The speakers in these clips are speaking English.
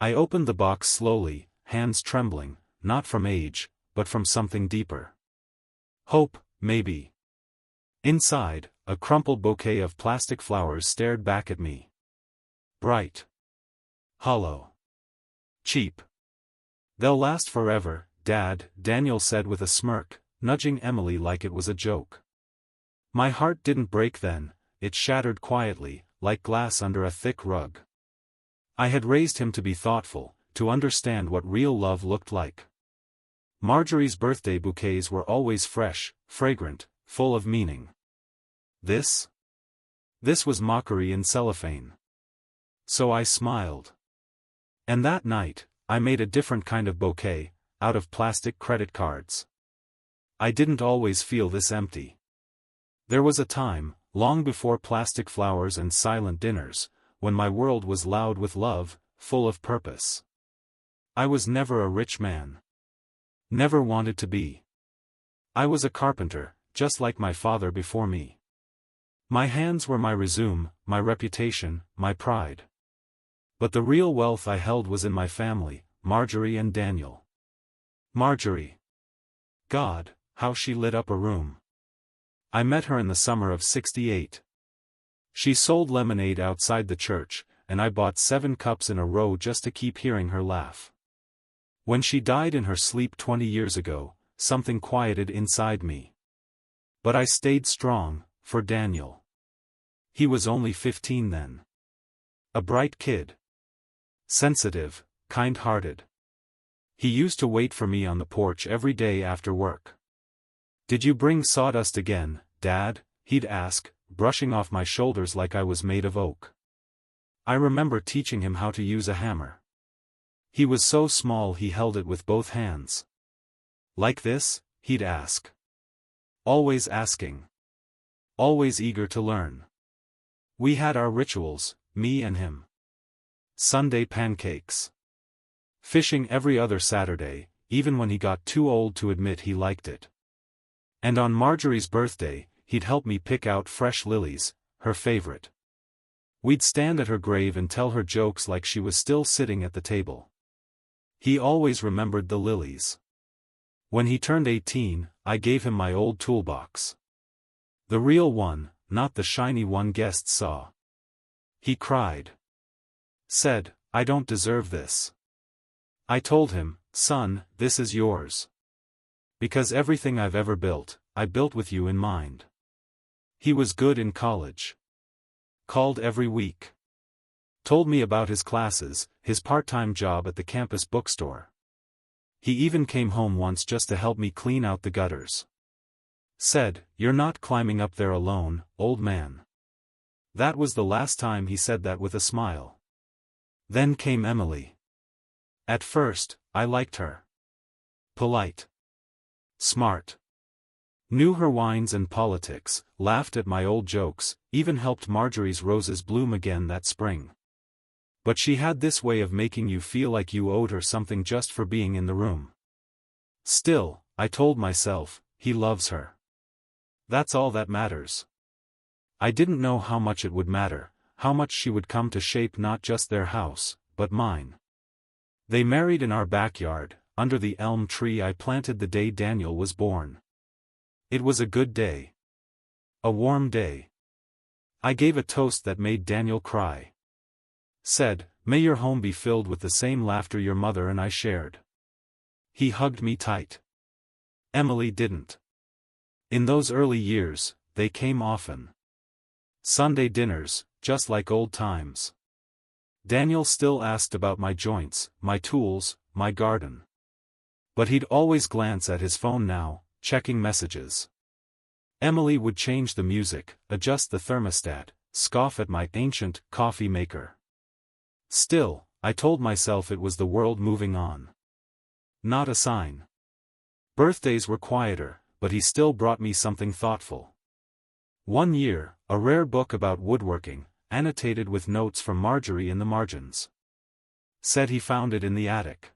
I opened the box slowly, hands trembling, not from age, but from something deeper. Hope, maybe. Inside, a crumpled bouquet of plastic flowers stared back at me. Bright. Hollow. Cheap. "They'll last forever, Dad," Daniel said with a smirk, nudging Emily like it was a joke. My heart didn't break then, it shattered quietly, like glass under a thick rug. I had raised him to be thoughtful, to understand what real love looked like. Marjorie's birthday bouquets were always fresh, fragrant, full of meaning. This was mockery in cellophane. So I smiled. And that night, I made a different kind of bouquet, out of plastic credit cards. I didn't always feel this empty. There was a time, long before plastic flowers and silent dinners, when my world was loud with love, full of purpose. I was never a rich man. Never wanted to be. I was a carpenter, just like my father before me. My hands were my resume, my reputation, my pride. But the real wealth I held was in my family, Marjorie and Daniel. Marjorie. God, how she lit up a room. I met her in the summer of '68. She sold lemonade outside the church, and I bought 7 cups in a row just to keep hearing her laugh. When she died in her sleep 20 years ago, something quieted inside me. But I stayed strong, for Daniel. He was only 15 then. A bright kid. Sensitive, kind-hearted. He used to wait for me on the porch every day after work. "Did you bring sawdust again, Dad?" he'd ask, brushing off my shoulders like I was made of oak. I remember teaching him how to use a hammer. He was so small he held it with both hands. "Like this?" he'd ask. Always asking. Always eager to learn. We had our rituals, me and him. Sunday pancakes. Fishing every other Saturday, even when he got too old to admit he liked it. And on Marjorie's birthday, he'd help me pick out fresh lilies, her favorite. We'd stand at her grave and tell her jokes like she was still sitting at the table. He always remembered the lilies. When he turned 18, I gave him my old toolbox. The real one, not the shiny one guests saw. He cried. Said, "I don't deserve this." I told him, "Son, this is yours. Because everything I've ever built, I built with you in mind." He was good in college. Called every week. Told me about his classes, his part-time job at the campus bookstore. He even came home once just to help me clean out the gutters. Said, "You're not climbing up there alone, old man." That was the last time he said that with a smile. Then came Emily. At first, I liked her. Polite. Smart. Knew her wines and politics, laughed at my old jokes, even helped Marjorie's roses bloom again that spring. But she had this way of making you feel like you owed her something just for being in the room. Still, I told myself, he loves her. That's all that matters. I didn't know how much it would matter, how much she would come to shape not just their house, but mine. They married in our backyard, under the elm tree I planted the day Daniel was born. It was a good day. A warm day. I gave a toast that made Daniel cry. Said, "May your home be filled with the same laughter your mother and I shared." He hugged me tight. Emily didn't. In those early years, they came often. Sunday dinners, just like old times. Daniel still asked about my joints, my tools, my garden. But he'd always glance at his phone now, checking messages. Emily would change the music, adjust the thermostat, scoff at my ancient coffee maker. Still, I told myself it was the world moving on. Not a sign. Birthdays were quieter, but he still brought me something thoughtful. One year, a rare book about woodworking, annotated with notes from Marjorie in the margins. Said he found it in the attic.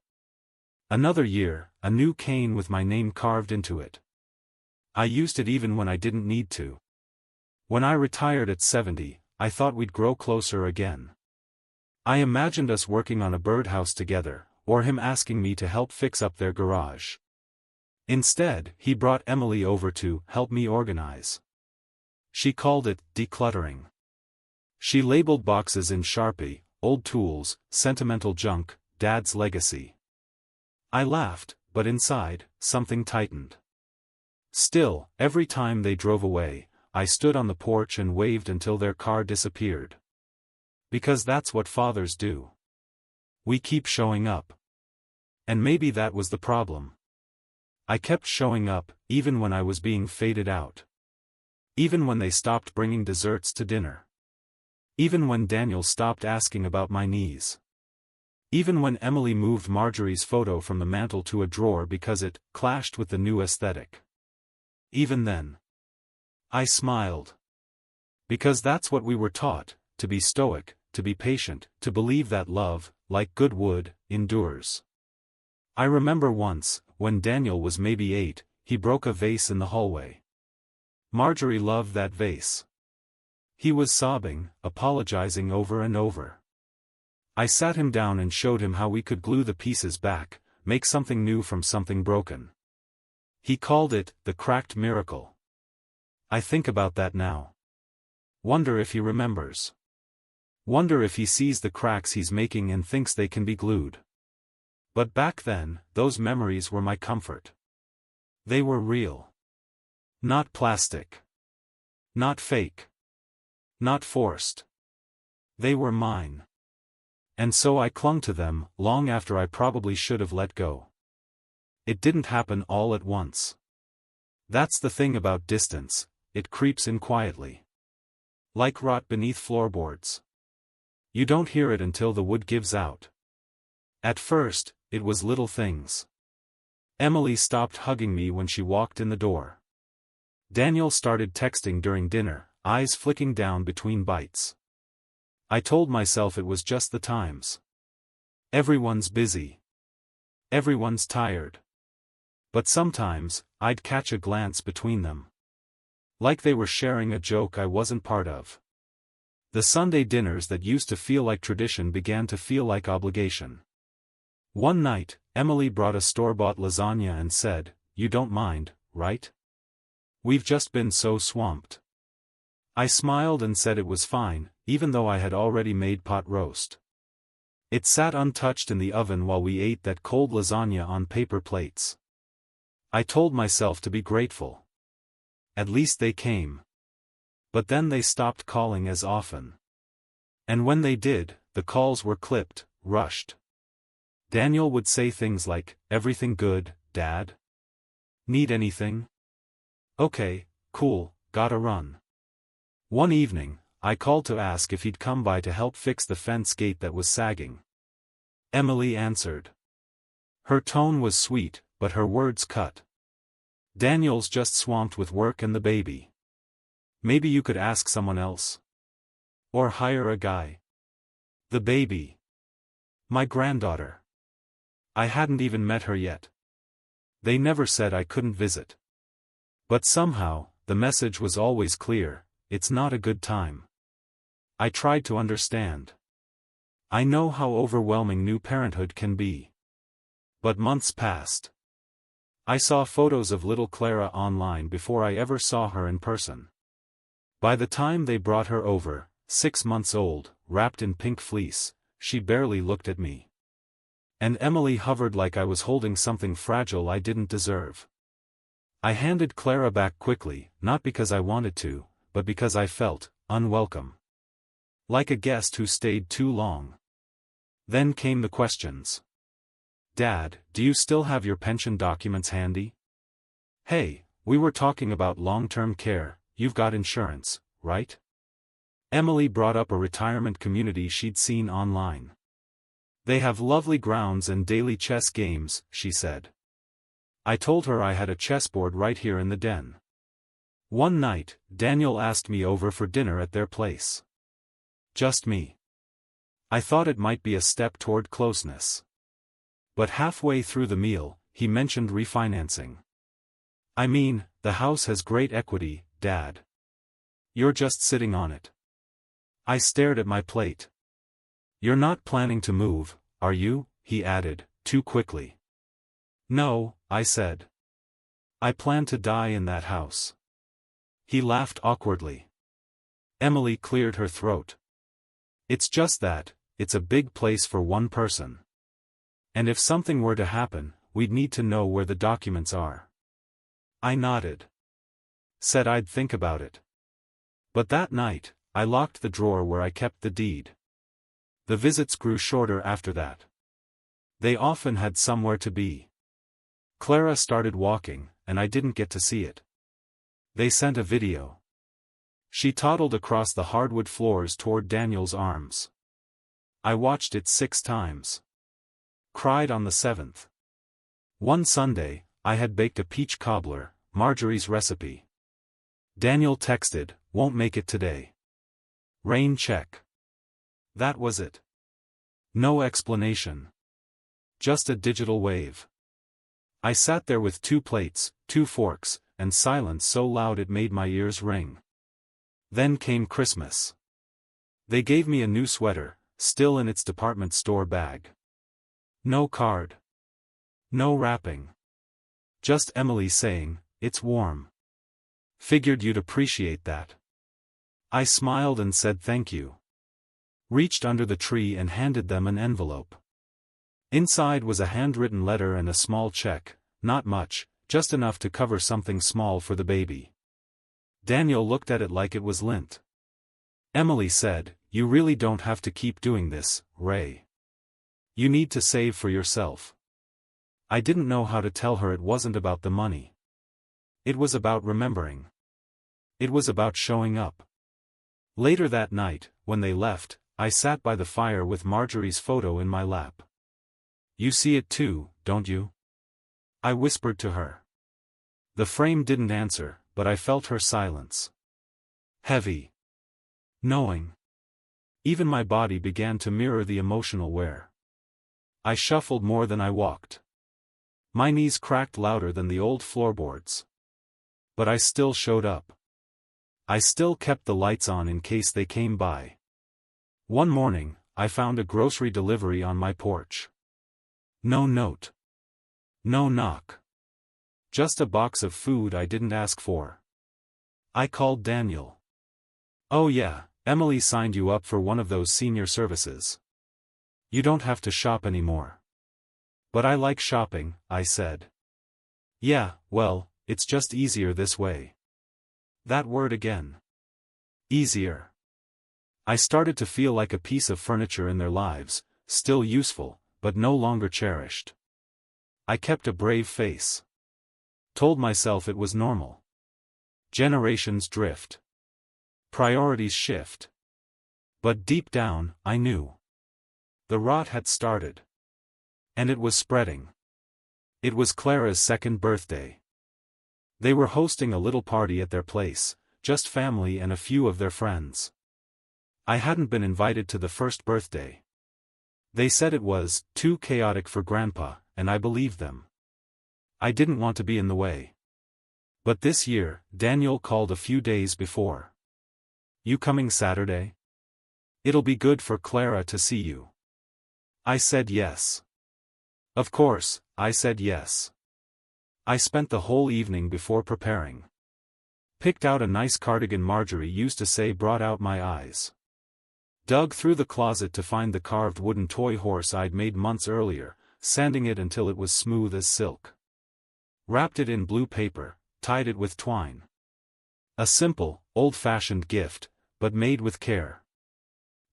Another year, a new cane with my name carved into it. I used it even when I didn't need to. When I retired at 70, I thought we'd grow closer again. I imagined us working on a birdhouse together, or him asking me to help fix up their garage. Instead, he brought Emily over to help me organize. She called it decluttering. She labeled boxes in Sharpie, old tools, sentimental junk, Dad's legacy. I laughed, but inside, something tightened. Still, every time they drove away, I stood on the porch and waved until their car disappeared. Because that's what fathers do. We keep showing up. And maybe that was the problem. I kept showing up, even when I was being faded out. Even when they stopped bringing desserts to dinner. Even when Daniel stopped asking about my knees. Even when Emily moved Marjorie's photo from the mantel to a drawer because it clashed with the new aesthetic. Even then. I smiled. Because that's what we were taught, to be stoic, to be patient, to believe that love, like good wood, endures. I remember once, when Daniel was maybe 8, he broke a vase in the hallway. Marjorie loved that vase. He was sobbing, apologizing over and over. I sat him down and showed him how we could glue the pieces back, make something new from something broken. He called it the cracked miracle. I think about that now. Wonder if he remembers. Wonder if he sees the cracks he's making and thinks they can be glued. But back then, those memories were my comfort. They were real. Not plastic. Not fake. Not forced. They were mine. And so I clung to them, long after I probably should have let go. It didn't happen all at once. That's the thing about distance, it creeps in quietly. Like rot beneath floorboards. You don't hear it until the wood gives out. At first, it was little things. Emily stopped hugging me when she walked in the door. Daniel started texting during dinner, eyes flicking down between bites. I told myself it was just the times. Everyone's busy. Everyone's tired. But sometimes, I'd catch a glance between them. Like they were sharing a joke I wasn't part of. The Sunday dinners that used to feel like tradition began to feel like obligation. One night, Emily brought a store-bought lasagna and said, "You don't mind, right? We've just been so swamped." I smiled and said it was fine, even though I had already made pot roast. It sat untouched in the oven while we ate that cold lasagna on paper plates. I told myself to be grateful. At least they came. But then they stopped calling as often. And when they did, the calls were clipped, rushed. Daniel would say things like, "Everything good, Dad? Need anything? Okay, cool, gotta run." One evening, I called to ask if he'd come by to help fix the fence gate that was sagging. Emily answered. Her tone was sweet, but her words cut. "Daniel's just swamped with work and the baby. Maybe you could ask someone else. Or hire a guy." The baby. My granddaughter. I hadn't even met her yet. They never said I couldn't visit. But somehow, the message was always clear: it's not a good time. I tried to understand. I know how overwhelming new parenthood can be. But months passed. I saw photos of little Clara online before I ever saw her in person. By the time they brought her over, 6 months old, wrapped in pink fleece, she barely looked at me. And Emily hovered like I was holding something fragile I didn't deserve. I handed Clara back quickly, not because I wanted to, but because I felt unwelcome. Like a guest who stayed too long. Then came the questions. "Dad, do you still have your pension documents handy? Hey, we were talking about long-term care, you've got insurance, right?" Emily brought up a retirement community she'd seen online. "They have lovely grounds and daily chess games," she said. I told her I had a chessboard right here in the den. One night, Daniel asked me over for dinner at their place. Just me. I thought it might be a step toward closeness. But halfway through the meal, he mentioned refinancing. "I mean, the house has great equity, Dad. You're just sitting on it." I stared at my plate. "You're not planning to move, are you?" he added, too quickly. "No," I said. "I plan to die in that house." He laughed awkwardly. Emily cleared her throat. "It's just that, it's a big place for one person. And if something were to happen, we'd need to know where the documents are." I nodded. Said I'd think about it. But that night, I locked the drawer where I kept the deed. The visits grew shorter after that. They often had somewhere to be. Clara started walking, and I didn't get to see it. They sent a video. She toddled across the hardwood floors toward Daniel's arms. I watched it 6 times. Cried on the 7th. One Sunday, I had baked a peach cobbler, Marjorie's recipe. Daniel texted, "Won't make it today. Rain check." That was it. No explanation. Just a digital wave. I sat there with 2 plates, 2 forks, and silence so loud it made my ears ring. Then came Christmas. They gave me a new sweater, still in its department store bag. No card. No wrapping. Just Emily saying, "It's warm. Figured you'd appreciate that." I smiled and said thank you. Reached under the tree and handed them an envelope. Inside was a handwritten letter and a small check, not much, just enough to cover something small for the baby. Daniel looked at it like it was lint. Emily said, "You really don't have to keep doing this, Ray. You need to save for yourself." I didn't know how to tell her it wasn't about the money. It was about remembering. It was about showing up. Later that night, when they left, I sat by the fire with Marjorie's photo in my lap. "You see it too, don't you?" I whispered to her. The frame didn't answer, but I felt her silence. Heavy. Knowing. Even my body began to mirror the emotional wear. I shuffled more than I walked. My knees cracked louder than the old floorboards. But I still showed up. I still kept the lights on in case they came by. One morning, I found a grocery delivery on my porch. No note. No knock. Just a box of food I didn't ask for. I called Daniel. "Oh yeah, Emily signed you up for one of those senior services. You don't have to shop anymore." "But I like shopping," I said. "Yeah, well, it's just easier this way." That word again. Easier. I started to feel like a piece of furniture in their lives, still useful, but no longer cherished. I kept a brave face. Told myself it was normal. Generations drift. Priorities shift. But deep down, I knew. The rot had started. And it was spreading. It was Clara's 2nd birthday. They were hosting a little party at their place, just family and a few of their friends. I hadn't been invited to the first birthday. They said it was too chaotic for Grandpa, and I believed them. I didn't want to be in the way. But this year, Daniel called a few days before. "You coming Saturday? It'll be good for Clara to see you." I said yes. Of course, I said yes. I spent the whole evening before preparing. Picked out a nice cardigan Marjorie used to say brought out my eyes. Dug through the closet to find the carved wooden toy horse I'd made months earlier, sanding it until it was smooth as silk. Wrapped it in blue paper, tied it with twine. A simple, old-fashioned gift, but made with care.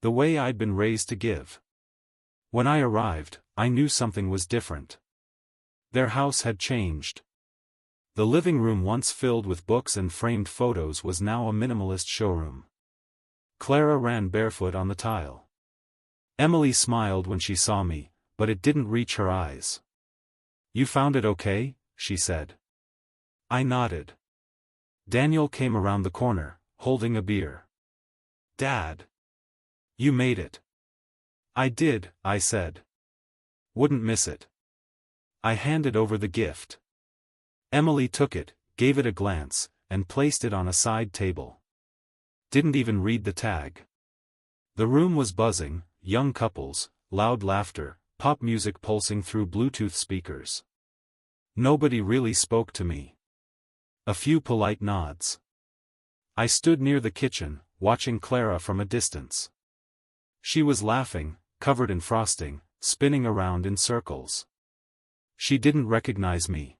The way I'd been raised to give. When I arrived, I knew something was different. Their house had changed. The living room once filled with books and framed photos was now a minimalist showroom. Clara ran barefoot on the tile. Emily smiled when she saw me, but it didn't reach her eyes. "You found it okay?" she said. I nodded. Daniel came around the corner, holding a beer. "Dad! You made it." "I did," I said. "Wouldn't miss it." I handed over the gift. Emily took it, gave it a glance, and placed it on a side table. Didn't even read the tag. The room was buzzing, young couples, loud laughter, pop music pulsing through Bluetooth speakers. Nobody really spoke to me. A few polite nods. I stood near the kitchen, watching Clara from a distance. She was laughing, covered in frosting, spinning around in circles. She didn't recognize me.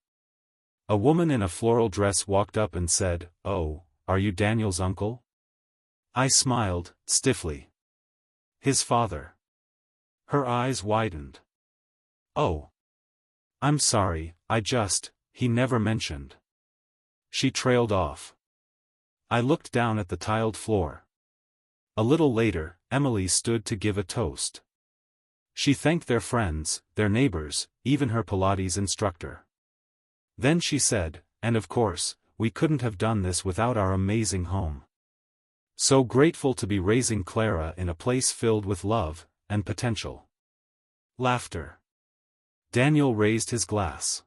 A woman in a floral dress walked up and said, "Oh, are you Daniel's uncle?" I smiled, stiffly. His father. Her eyes widened. "Oh. I'm sorry, he never mentioned." She trailed off. I looked down at the tiled floor. A little later, Emily stood to give a toast. She thanked their friends, their neighbors, even her Pilates instructor. Then she said, "And of course, we couldn't have done this without our amazing home. So grateful to be raising Clara in a place filled with love and potential." Laughter. Daniel raised his glass.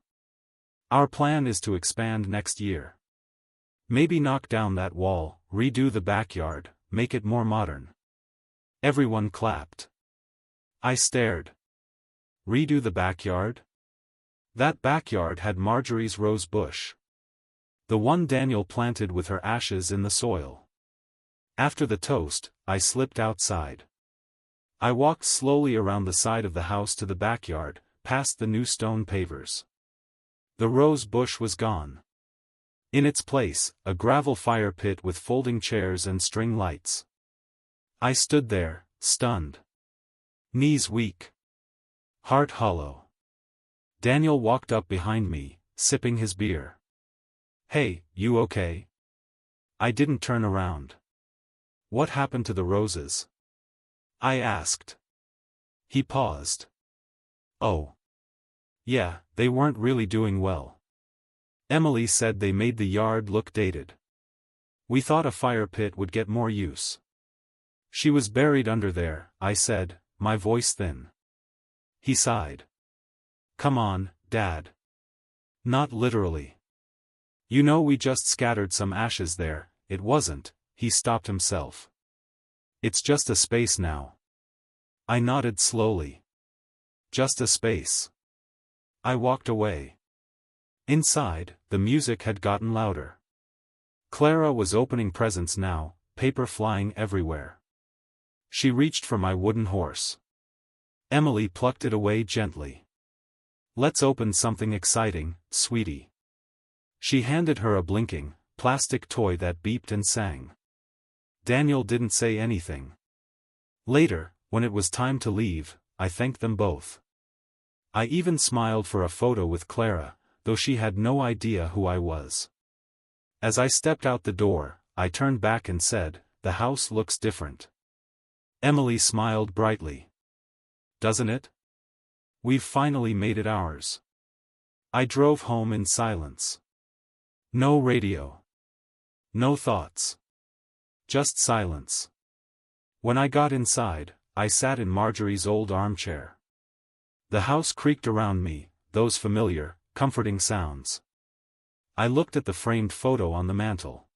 "Our plan is to expand next year. Maybe knock down that wall, redo the backyard, make it more modern." Everyone clapped. I stared. Redo the backyard? That backyard had Marjorie's rose bush. The one Daniel planted with her ashes in the soil. After the toast, I slipped outside. I walked slowly around the side of the house to the backyard, past the new stone pavers. The rose bush was gone. In its place, a gravel fire pit with folding chairs and string lights. I stood there, stunned. Knees weak. Heart hollow. Daniel walked up behind me, sipping his beer. "Hey, you okay?" I didn't turn around. "What happened to the roses?" I asked. He paused. "Oh. Yeah, they weren't really doing well. Emily said they made the yard look dated. We thought a fire pit would get more use." "She was buried under there," I said, my voice thin. He sighed. "Come on, Dad. Not literally. You know, we just scattered some ashes there." "It wasn't," he stopped himself. "It's just a space now." I nodded slowly. "Just a space." I walked away. Inside, the music had gotten louder. Clara was opening presents now, paper flying everywhere. She reached for my wooden horse. Emily plucked it away gently. "Let's open something exciting, sweetie." She handed her a blinking, plastic toy that beeped and sang. Daniel didn't say anything. Later, when it was time to leave, I thanked them both. I even smiled for a photo with Clara, though she had no idea who I was. As I stepped out the door, I turned back and said, "The house looks different." Emily smiled brightly. "Doesn't it? We've finally made it ours." I drove home in silence. No radio. No thoughts. Just silence. When I got inside, I sat in Marjorie's old armchair. The house creaked around me, those familiar, comforting sounds. I looked at the framed photo on the mantel.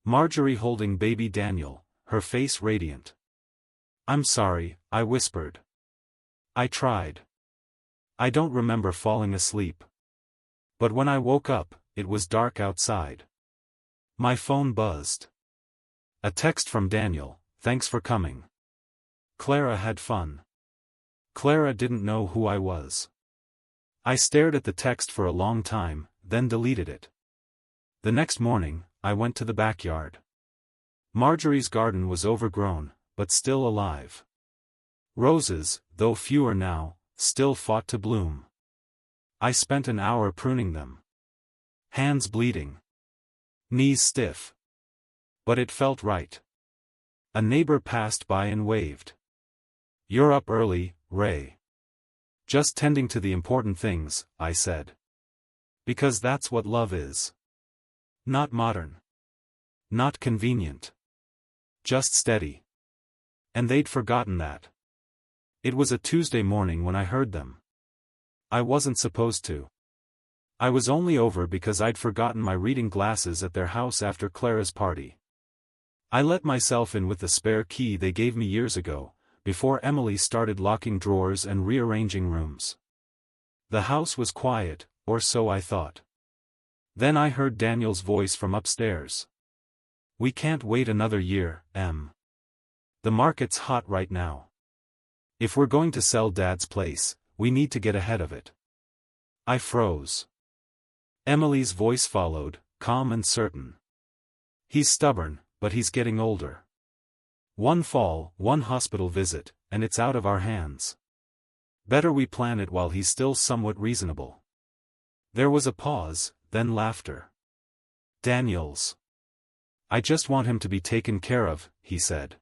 Marjorie holding baby Daniel, her face radiant. "I'm sorry," I whispered. I tried. I don't remember falling asleep. But when I woke up, it was dark outside. My phone buzzed. A text from Daniel: "Thanks for coming. Clara had fun." Clara didn't know who I was. I stared at the text for a long time, then deleted it. The next morning, I went to the backyard. Marjorie's garden was overgrown, but still alive. Roses, though fewer now, still fought to bloom. I spent an hour pruning them. Hands bleeding. Knees stiff. But it felt right. A neighbor passed by and waved. "You're up early, Ray." "Just tending to the important things," I said. Because that's what love is. Not modern. Not convenient. Just steady. And they'd forgotten that. It was a Tuesday morning when I heard them. I wasn't supposed to. I was only over because I'd forgotten my reading glasses at their house after Clara's party. I let myself in with the spare key they gave me years ago, before Emily started locking drawers and rearranging rooms. The house was quiet, or so I thought. Then I heard Daniel's voice from upstairs. "We can't wait another year, Em. The market's hot right now. If we're going to sell Dad's place, we need to get ahead of it." I froze. Emily's voice followed, calm and certain. "He's stubborn, but he's getting older. One fall, one hospital visit, and it's out of our hands. Better we plan it while he's still somewhat reasonable." There was a pause, then laughter. "Daniels. I just want him to be taken care of," he said.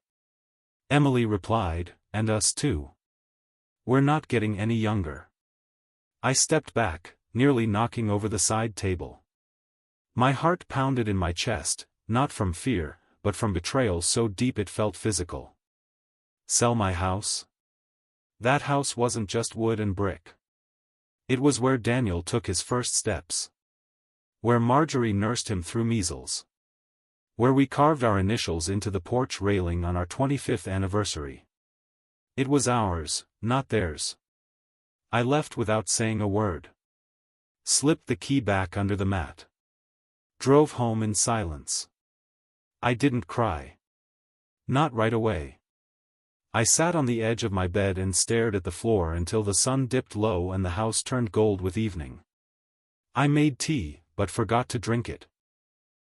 Emily replied, "And us too. We're not getting any younger." I stepped back, nearly knocking over the side table. My heart pounded in my chest, not from fear, but from betrayal so deep it felt physical. Sell my house? That house wasn't just wood and brick. It was where Daniel took his first steps. Where Marjorie nursed him through measles. Where we carved our initials into the porch railing on our 25th anniversary. It was ours, not theirs. I left without saying a word. Slipped the key back under the mat. Drove home in silence. I didn't cry. Not right away. I sat on the edge of my bed and stared at the floor until the sun dipped low and the house turned gold with evening. I made tea, but forgot to drink it.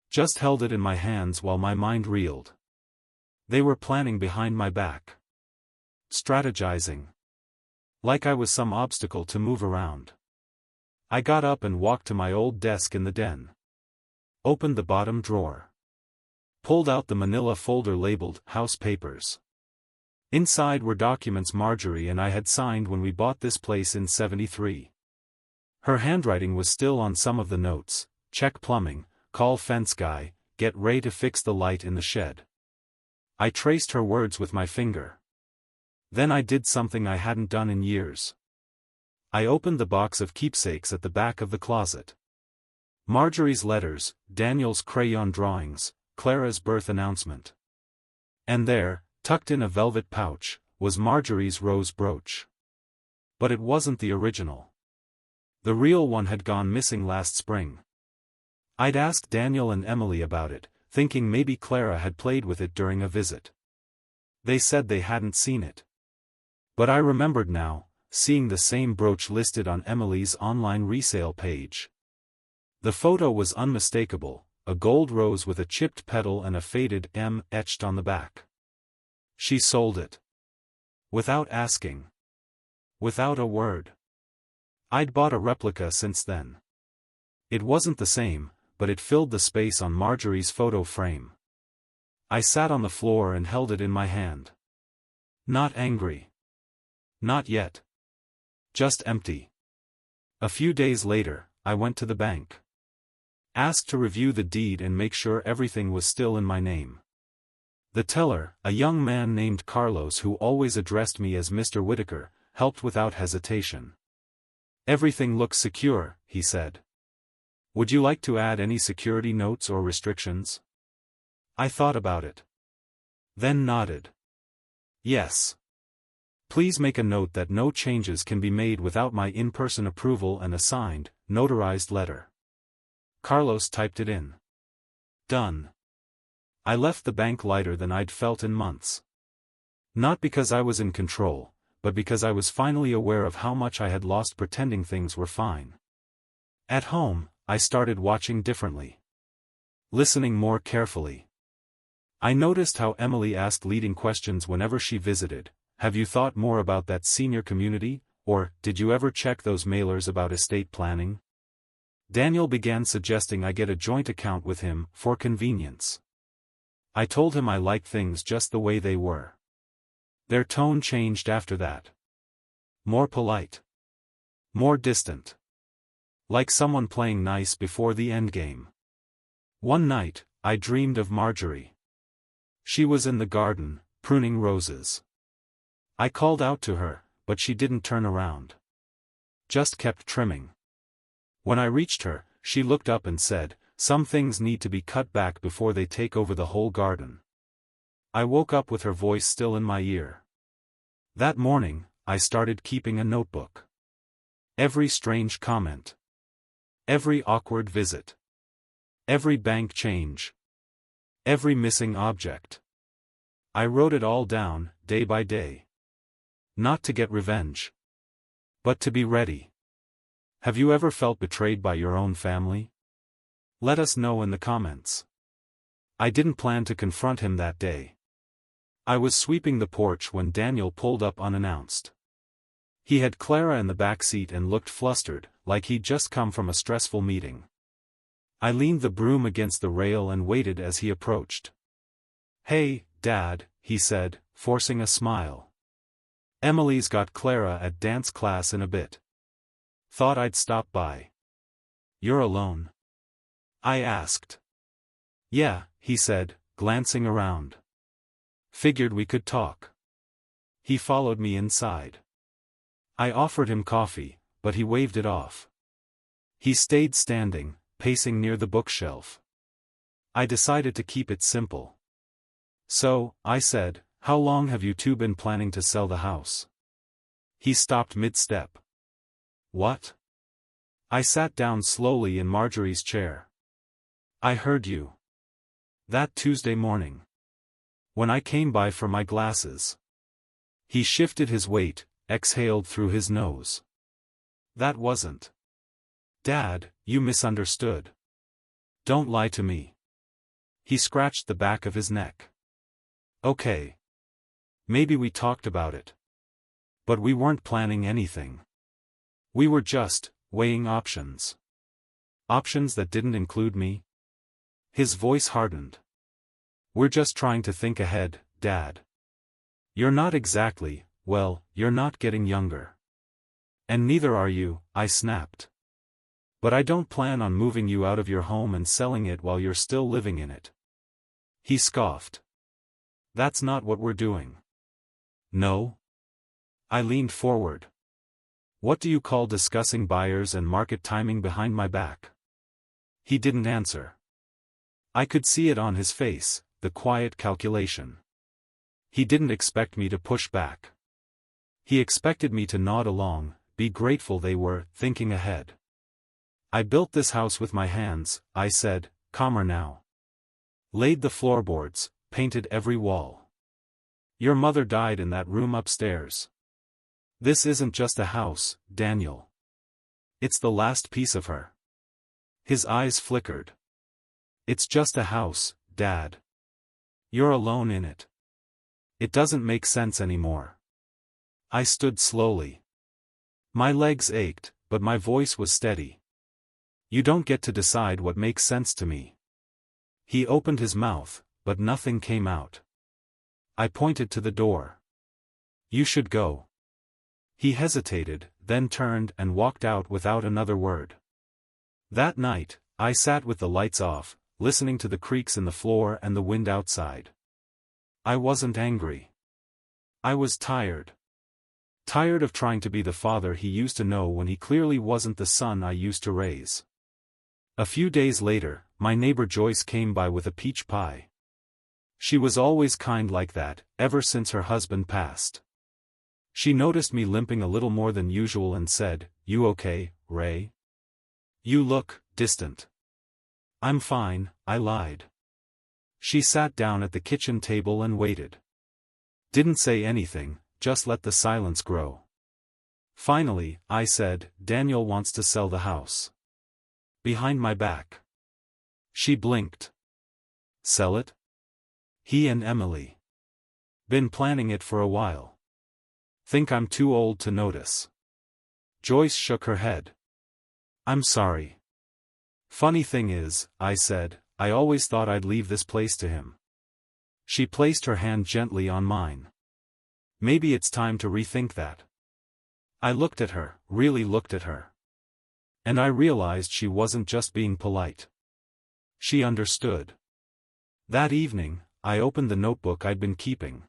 Just held it in my hands while my mind reeled. They were planning behind my back. Strategizing. Like I was some obstacle to move around. I got up and walked to my old desk in the den. Opened the bottom drawer. Pulled out the manila folder labeled House Papers. Inside were documents Marjorie and I had signed when we bought this place in '73. Her handwriting was still on some of the notes: check plumbing, call fence guy, get Ray to fix the light in the shed. I traced her words with my finger. Then I did something I hadn't done in years. I opened the box of keepsakes at the back of the closet. Marjorie's letters, Daniel's crayon drawings, Clara's birth announcement. And there, tucked in a velvet pouch, was Marjorie's rose brooch. But it wasn't the original. The real one had gone missing last spring. I'd asked Daniel and Emily about it, thinking maybe Clara had played with it during a visit. They said they hadn't seen it. But I remembered now, seeing the same brooch listed on Emily's online resale page. The photo was unmistakable, a gold rose with a chipped petal and a faded M etched on the back. She sold it. Without asking. Without a word. I'd bought a replica since then. It wasn't the same, but it filled the space on Marjorie's photo frame. I sat on the floor and held it in my hand. Not angry. Not yet. Just empty. A few days later, I went to the bank. Asked to review the deed and make sure everything was still in my name. The teller, a young man named Carlos who always addressed me as Mr. Whitaker, helped without hesitation. "Everything looks secure," he said. "Would you like to add any security notes or restrictions?" I thought about it. Then nodded. "Yes. Please make a note that no changes can be made without my in-person approval and a signed, notarized letter." Carlos typed it in. Done. I left the bank lighter than I'd felt in months. Not because I was in control, but because I was finally aware of how much I had lost pretending things were fine. At home, I started watching differently. Listening more carefully. I noticed how Emily asked leading questions whenever she visited. "Have you thought more about that senior community?" Or, "Did you ever check those mailers about estate planning?" Daniel began suggesting I get a joint account with him, for convenience. I told him I liked things just the way they were. Their tone changed after that. More polite. More distant. Like someone playing nice before the endgame. One night, I dreamed of Marjorie. She was in the garden, pruning roses. I called out to her, but she didn't turn around. Just kept trimming. When I reached her, she looked up and said, "Some things need to be cut back before they take over the whole garden." I woke up with her voice still in my ear. That morning, I started keeping a notebook. Every strange comment. Every awkward visit. Every bank change. Every missing object. I wrote it all down, day by day. Not to get revenge. But to be ready. Have you ever felt betrayed by your own family? Let us know in the comments. I didn't plan to confront him that day. I was sweeping the porch when Daniel pulled up unannounced. He had Clara in the back seat and looked flustered, like he'd just come from a stressful meeting. I leaned the broom against the rail and waited as he approached. "Hey, Dad," he said, forcing a smile. "Emily's got Clara at dance class in a bit. Thought I'd stop by." "You're alone?" I asked. "Yeah," he said, glancing around. "Figured we could talk." He followed me inside. I offered him coffee, but he waved it off. He stayed standing, pacing near the bookshelf. I decided to keep it simple. "So," I said, "how long have you two been planning to sell the house?" He stopped mid-step. "What?" I sat down slowly in Marjorie's chair. "I heard you. That Tuesday morning. When I came by for my glasses." He shifted his weight, exhaled through his nose. "That wasn't." "Dad, you misunderstood. Don't lie to me." He scratched the back of his neck. "Okay. Maybe we talked about it. But we weren't planning anything. We were just weighing options. Options that didn't include me." His voice hardened. "We're just trying to think ahead, Dad. You're not exactly, well, you're not getting younger. And neither are you," I snapped. "But I don't plan on moving you out of your home and selling it while you're still living in it." He scoffed. "That's not what we're doing." "No?" I leaned forward. "What do you call discussing buyers and market timing behind my back?" He didn't answer. I could see it on his face, the quiet calculation. He didn't expect me to push back. He expected me to nod along, be grateful they were thinking ahead. "I built this house with my hands," I said, calmer now. "Laid the floorboards, painted every wall. Your mother died in that room upstairs. This isn't just a house, Daniel. It's the last piece of her." His eyes flickered. "It's just a house, Dad. You're alone in it. It doesn't make sense anymore." I stood slowly. My legs ached, but my voice was steady. "You don't get to decide what makes sense to me." He opened his mouth, but nothing came out. I pointed to the door. "You should go." He hesitated, then turned and walked out without another word. That night, I sat with the lights off, listening to the creaks in the floor and the wind outside. I wasn't angry. I was tired. Tired of trying to be the father he used to know when he clearly wasn't the son I used to raise. A few days later, my neighbor Joyce came by with a peach pie. She was always kind like that, ever since her husband passed. She noticed me limping a little more than usual and said, "You okay, Ray? You look distant." "I'm fine," I lied. She sat down at the kitchen table and waited. Didn't say anything, just let the silence grow. Finally, I said, "Daniel wants to sell the house." Behind my back. She blinked. "Sell it?" "He and Emily. Been planning it for a while. Think I'm too old to notice." Joyce shook her head. "I'm sorry. Funny thing is," I said, "I always thought I'd leave this place to him." She placed her hand gently on mine. "Maybe it's time to rethink that." I looked at her, really looked at her. And I realized she wasn't just being polite. She understood. That evening, I opened the notebook I'd been keeping.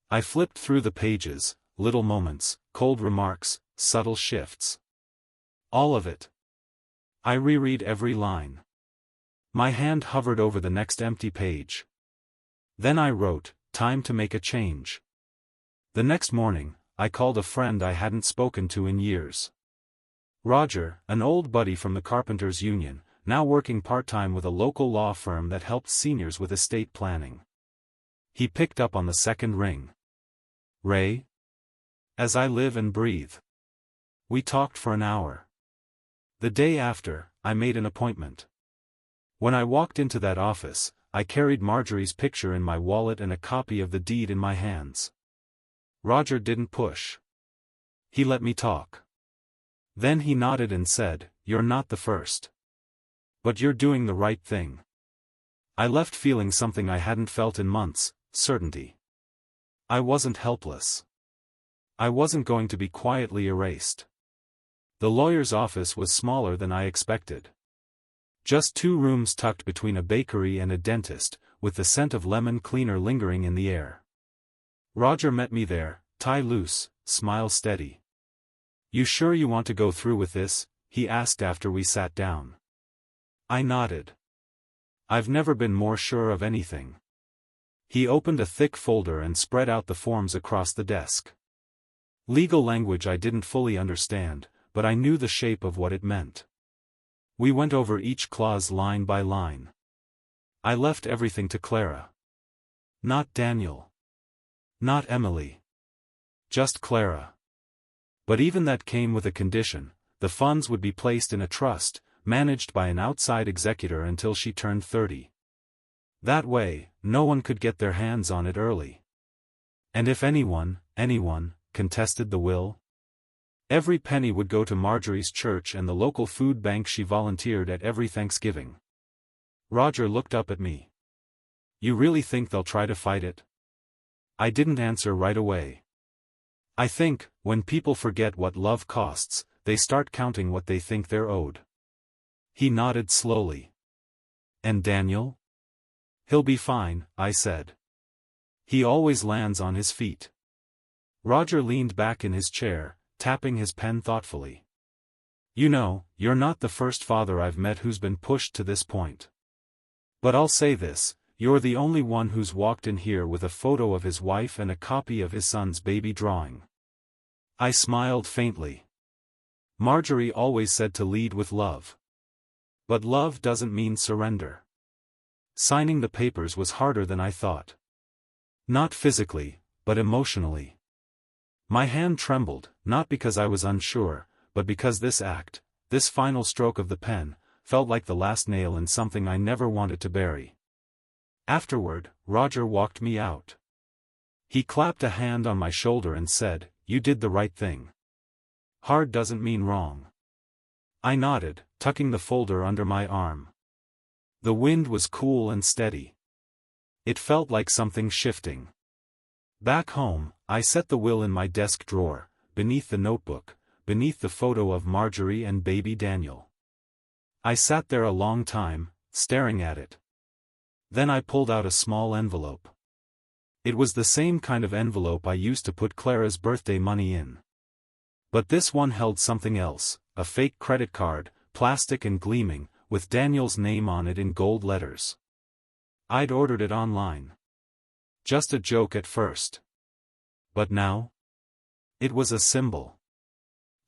I flipped through the pages, little moments, cold remarks, subtle shifts. All of it. I reread every line. My hand hovered over the next empty page. Then I wrote, "Time to make a change." The next morning, I called a friend I hadn't spoken to in years. Roger, an old buddy from the Carpenters Union, now working part-time with a local law firm that helped seniors with estate planning. He picked up on the second ring. "Ray?" "As I live and breathe." We talked for an hour. The day after, I made an appointment. When I walked into that office, I carried Marjorie's picture in my wallet and a copy of the deed in my hands. Roger didn't push. He let me talk. Then he nodded and said, "You're not the first. But you're doing the right thing." I left feeling something I hadn't felt in months: certainty. I wasn't helpless. I wasn't going to be quietly erased. The lawyer's office was smaller than I expected. Just 2 rooms tucked between a bakery and a dentist, with the scent of lemon cleaner lingering in the air. Roger met me there, tie loose, smile steady. "You sure you want to go through with this?" he asked after we sat down. I nodded. I've never been more sure of anything. He opened a thick folder and spread out the forms across the desk. Legal language I didn't fully understand, but I knew the shape of what it meant. We went over each clause line by line. I left everything to Clara. Not Daniel. Not Emily. Just Clara. But even that came with a condition: the funds would be placed in a trust, managed by an outside executor until she turned 30. That way, no one could get their hands on it early. And if anyone contested the will, every penny would go to Marjorie's church and the local food bank she volunteered at every Thanksgiving. Roger looked up at me. "You really think they'll try to fight it?" I didn't answer right away. I think, when people forget what love costs, they start counting what they think they're owed. He nodded slowly. "And Daniel?" "He'll be fine," I said. "He always lands on his feet." Roger leaned back in his chair, tapping his pen thoughtfully. "You know, you're not the first father I've met who's been pushed to this point. But I'll say this, you're the only one who's walked in here with a photo of his wife and a copy of his son's baby drawing." I smiled faintly. Marjorie always said to lead with love. But love doesn't mean surrender. Signing the papers was harder than I thought. Not physically, but emotionally. My hand trembled, not because I was unsure, but because this act, this final stroke of the pen, felt like the last nail in something I never wanted to bury. Afterward, Roger walked me out. He clapped a hand on my shoulder and said, "You did the right thing. Hard doesn't mean wrong." I nodded, tucking the folder under my arm. The wind was cool and steady. It felt like something shifting. Back home, I set the will in my desk drawer, beneath the notebook, beneath the photo of Marjorie and baby Daniel. I sat there a long time, staring at it. Then I pulled out a small envelope. It was the same kind of envelope I used to put Clara's birthday money in. But this one held something else, a fake credit card, plastic and gleaming, with Daniel's name on it in gold letters. I'd ordered it online. Just a joke at first. But now? It was a symbol.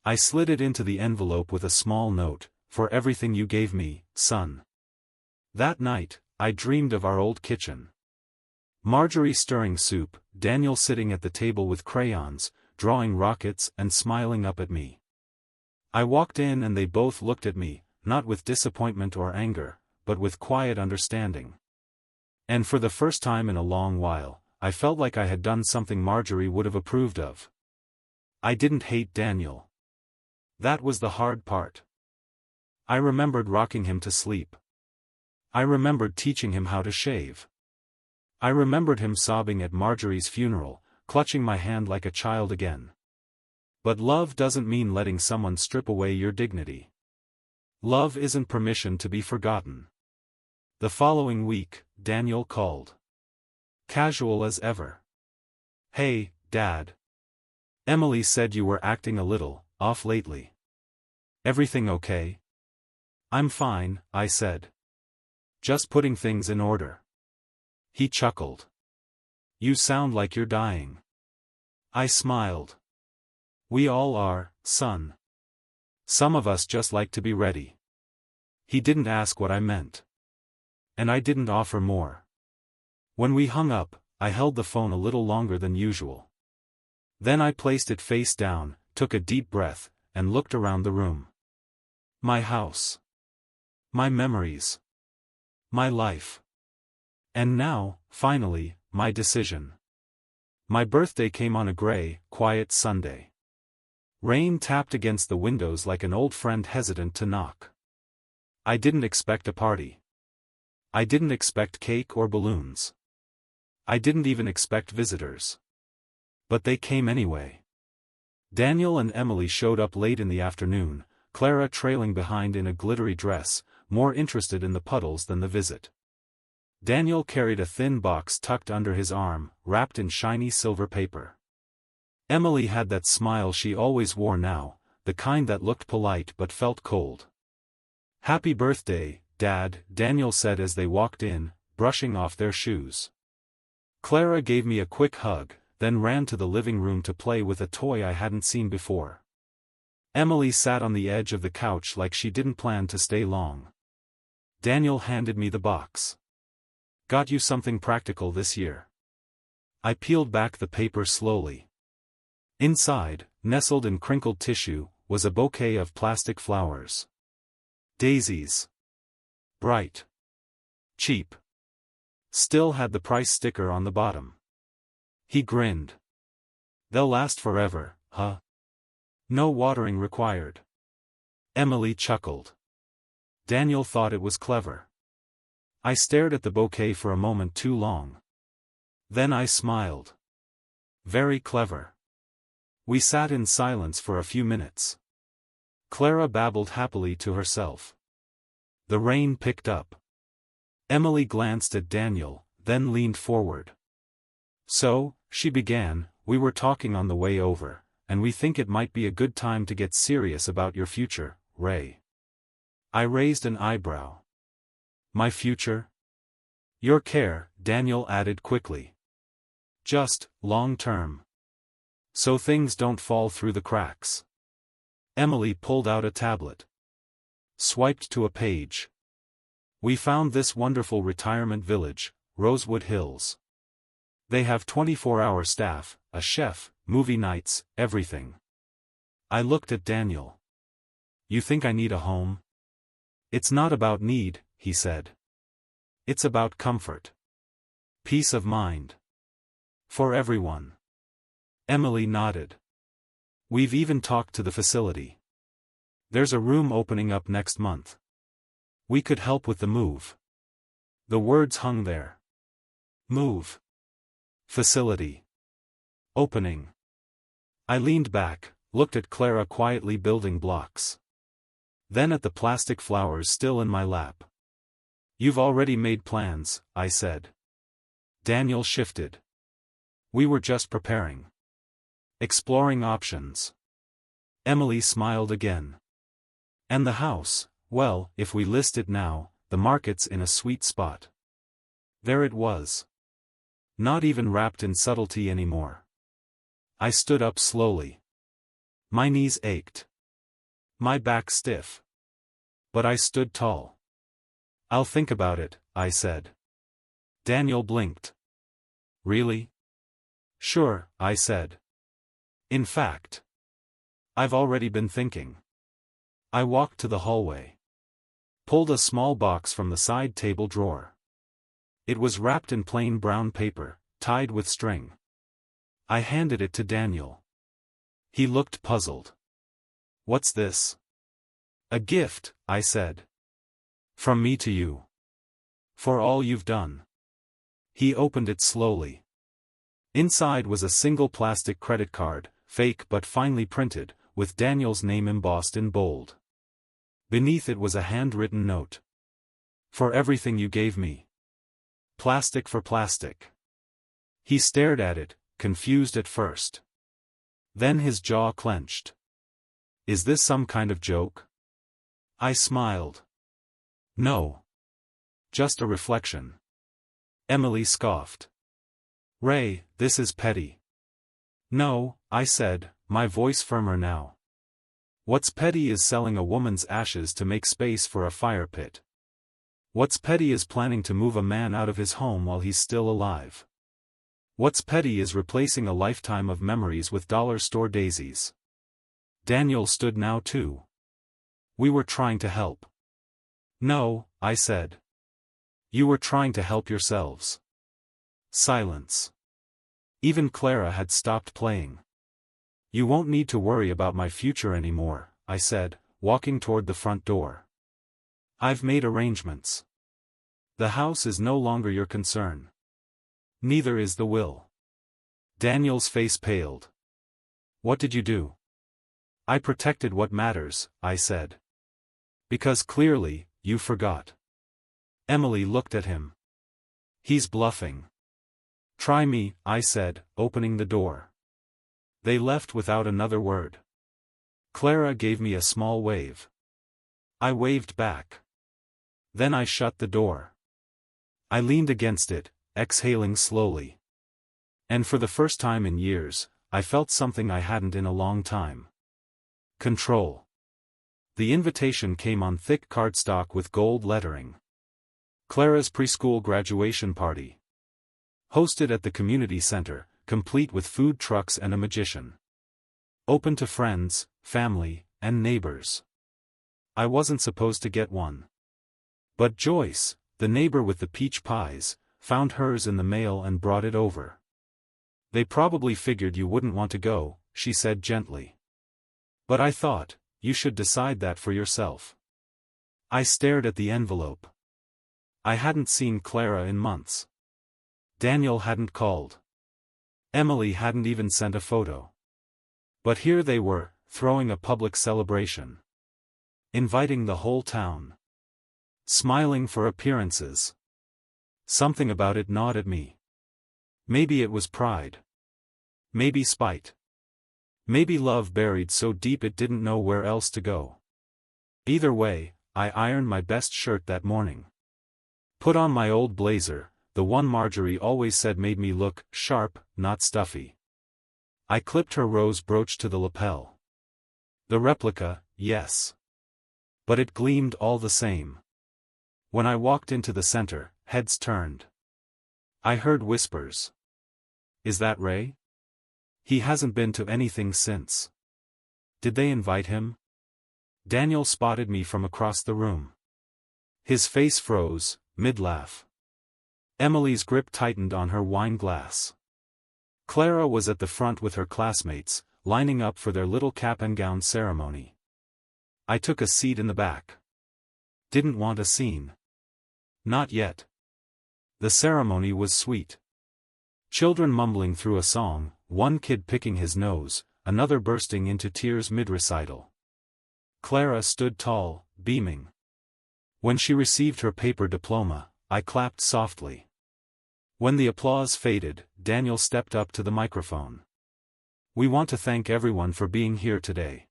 I slid it into the envelope with a small note: "For everything you gave me, son." That night, I dreamed of our old kitchen. Marjorie stirring soup, Daniel sitting at the table with crayons, drawing rockets and smiling up at me. I walked in and they both looked at me, not with disappointment or anger, but with quiet understanding. And for the first time in a long while, I felt like I had done something Marjorie would have approved of. I didn't hate Daniel. That was the hard part. I remembered rocking him to sleep. I remembered teaching him how to shave. I remembered him sobbing at Marjorie's funeral, clutching my hand like a child again. But love doesn't mean letting someone strip away your dignity. Love isn't permission to be forgotten. The following week, Daniel called. Casual as ever. "Hey, Dad. Emily said you were acting a little off lately. Everything okay?" "I'm fine," I said. "Just putting things in order." He chuckled. "You sound like you're dying." I smiled. We all are, son. Some of us just like to be ready. He didn't ask what I meant. And I didn't offer more. When we hung up, I held the phone a little longer than usual. Then I placed it face down, took a deep breath, and looked around the room. My house. My memories. My life. And now, finally, my decision. My birthday came on a gray, quiet Sunday. Rain tapped against the windows like an old friend hesitant to knock. I didn't expect a party. I didn't expect cake or balloons. I didn't even expect visitors. But they came anyway. Daniel and Emily showed up late in the afternoon, Clara trailing behind in a glittery dress, more interested in the puddles than the visit. Daniel carried a thin box tucked under his arm, wrapped in shiny silver paper. Emily had that smile she always wore now, the kind that looked polite but felt cold. "Happy birthday, Dad," Daniel said as they walked in, brushing off their shoes. Clara gave me a quick hug, then ran to the living room to play with a toy I hadn't seen before. Emily sat on the edge of the couch like she didn't plan to stay long. Daniel handed me the box. "Got you something practical this year." I peeled back the paper slowly. Inside, nestled in crinkled tissue, was a bouquet of plastic flowers. Daisies. Bright. Cheap. Still had the price sticker on the bottom. He grinned. "They'll last forever, huh? No watering required." Emily chuckled. Daniel thought it was clever. I stared at the bouquet for a moment too long. Then I smiled. Very clever. We sat in silence for a few minutes. Clara babbled happily to herself. The rain picked up. Emily glanced at Daniel, then leaned forward. "So," she began, "we were talking on the way over, and we think it might be a good time to get serious about your future, Ray." I raised an eyebrow. "My future?" "Your care," Daniel added quickly. "Just, long-term. So things don't fall through the cracks." Emily pulled out a tablet. Swiped to a page. "We found this wonderful retirement village, Rosewood Hills. They have 24-hour staff, a chef, movie nights, everything." I looked at Daniel. "You think I need a home?" "It's not about need," he said. "It's about comfort. Peace of mind. For everyone." Emily nodded. "We've even talked to the facility. There's a room opening up next month. We could help with the move." The words hung there. Move. Facility. Opening. I leaned back, looked at Clara quietly building blocks. Then at the plastic flowers still in my lap. "You've already made plans," I said. Daniel shifted. "We were just preparing. Exploring options." Emily smiled again. "And the house, well, if we list it now, the market's in a sweet spot." There it was. Not even wrapped in subtlety anymore. I stood up slowly. My knees ached. My back stiff. But I stood tall. "I'll think about it," I said. Daniel blinked. "Really?" "Sure," I said. "In fact, I've already been thinking." I walked to the hallway. Pulled a small box from the side table drawer. It was wrapped in plain brown paper, tied with string. I handed it to Daniel. He looked puzzled. "What's this?" "A gift," I said. "From me to you. For all you've done." He opened it slowly. Inside was a single plastic credit card, fake but finely printed, with Daniel's name embossed in bold. Beneath it was a handwritten note. "For everything you gave me. Plastic for plastic." He stared at it, confused at first. Then his jaw clenched. "Is this some kind of joke?" I smiled. "No. Just a reflection." Emily scoffed. "Ray, this is petty." No, I said, my voice firmer now. What's petty is selling a woman's ashes to make space for a fire pit. What's petty is planning to move a man out of his home while he's still alive. What's petty is replacing a lifetime of memories with dollar store daisies. Daniel stood now too. We were trying to help. No, I said. You were trying to help yourselves. Silence. Even Clara had stopped playing. You won't need to worry about my future anymore, I said, walking toward the front door. I've made arrangements. The house is no longer your concern. Neither is the will. Daniel's face paled. What did you do? I protected what matters, I said. Because clearly, you forgot. Emily looked at him. He's bluffing. Try me, I said, opening the door. They left without another word. Clara gave me a small wave. I waved back. Then I shut the door. I leaned against it, exhaling slowly. And for the first time in years, I felt something I hadn't in a long time. Control. The invitation came on thick cardstock with gold lettering. Clara's preschool graduation party. Hosted at the community center, complete with food trucks and a magician. Open to friends, family, and neighbors. I wasn't supposed to get one. But Joyce, the neighbor with the peach pies, found hers in the mail and brought it over. They probably figured you wouldn't want to go, she said gently. But I thought, you should decide that for yourself. I stared at the envelope. I hadn't seen Clara in months. Daniel hadn't called. Emily hadn't even sent a photo. But here they were, throwing a public celebration. Inviting the whole town. Smiling for appearances. Something about it gnawed at me. Maybe it was pride. Maybe spite. Maybe love buried so deep it didn't know where else to go. Either way, I ironed my best shirt that morning. Put on my old blazer, the one Marjorie always said made me look sharp, not stuffy. I clipped her rose brooch to the lapel. The replica, yes. But it gleamed all the same. When I walked into the center, heads turned. I heard whispers. Is that Ray? He hasn't been to anything since. Did they invite him? Daniel spotted me from across the room. His face froze, mid-laugh. Emily's grip tightened on her wine glass. Clara was at the front with her classmates, lining up for their little cap and gown ceremony. I took a seat in the back. Didn't want a scene. Not yet. The ceremony was sweet. Children mumbling through a song, one kid picking his nose, another bursting into tears mid-recital. Clara stood tall, beaming. When she received her paper diploma, I clapped softly. When the applause faded, Daniel stepped up to the microphone. We want to thank everyone for being here today.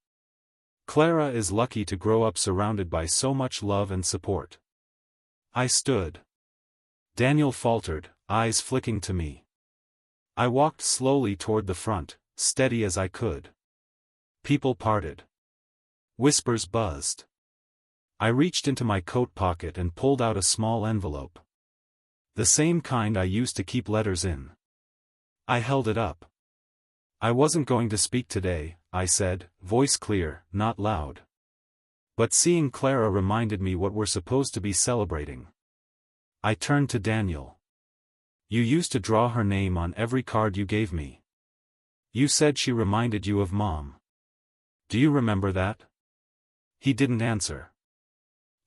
Clara is lucky to grow up surrounded by so much love and support. I stood. Daniel faltered, eyes flicking to me. I walked slowly toward the front, steady as I could. People parted. Whispers buzzed. I reached into my coat pocket and pulled out a small envelope. The same kind I used to keep letters in. I held it up. I wasn't going to speak today, I said, voice clear, not loud. But seeing Clara reminded me what we're supposed to be celebrating. I turned to Daniel. You used to draw her name on every card you gave me. You said she reminded you of Mom. Do you remember that? He didn't answer.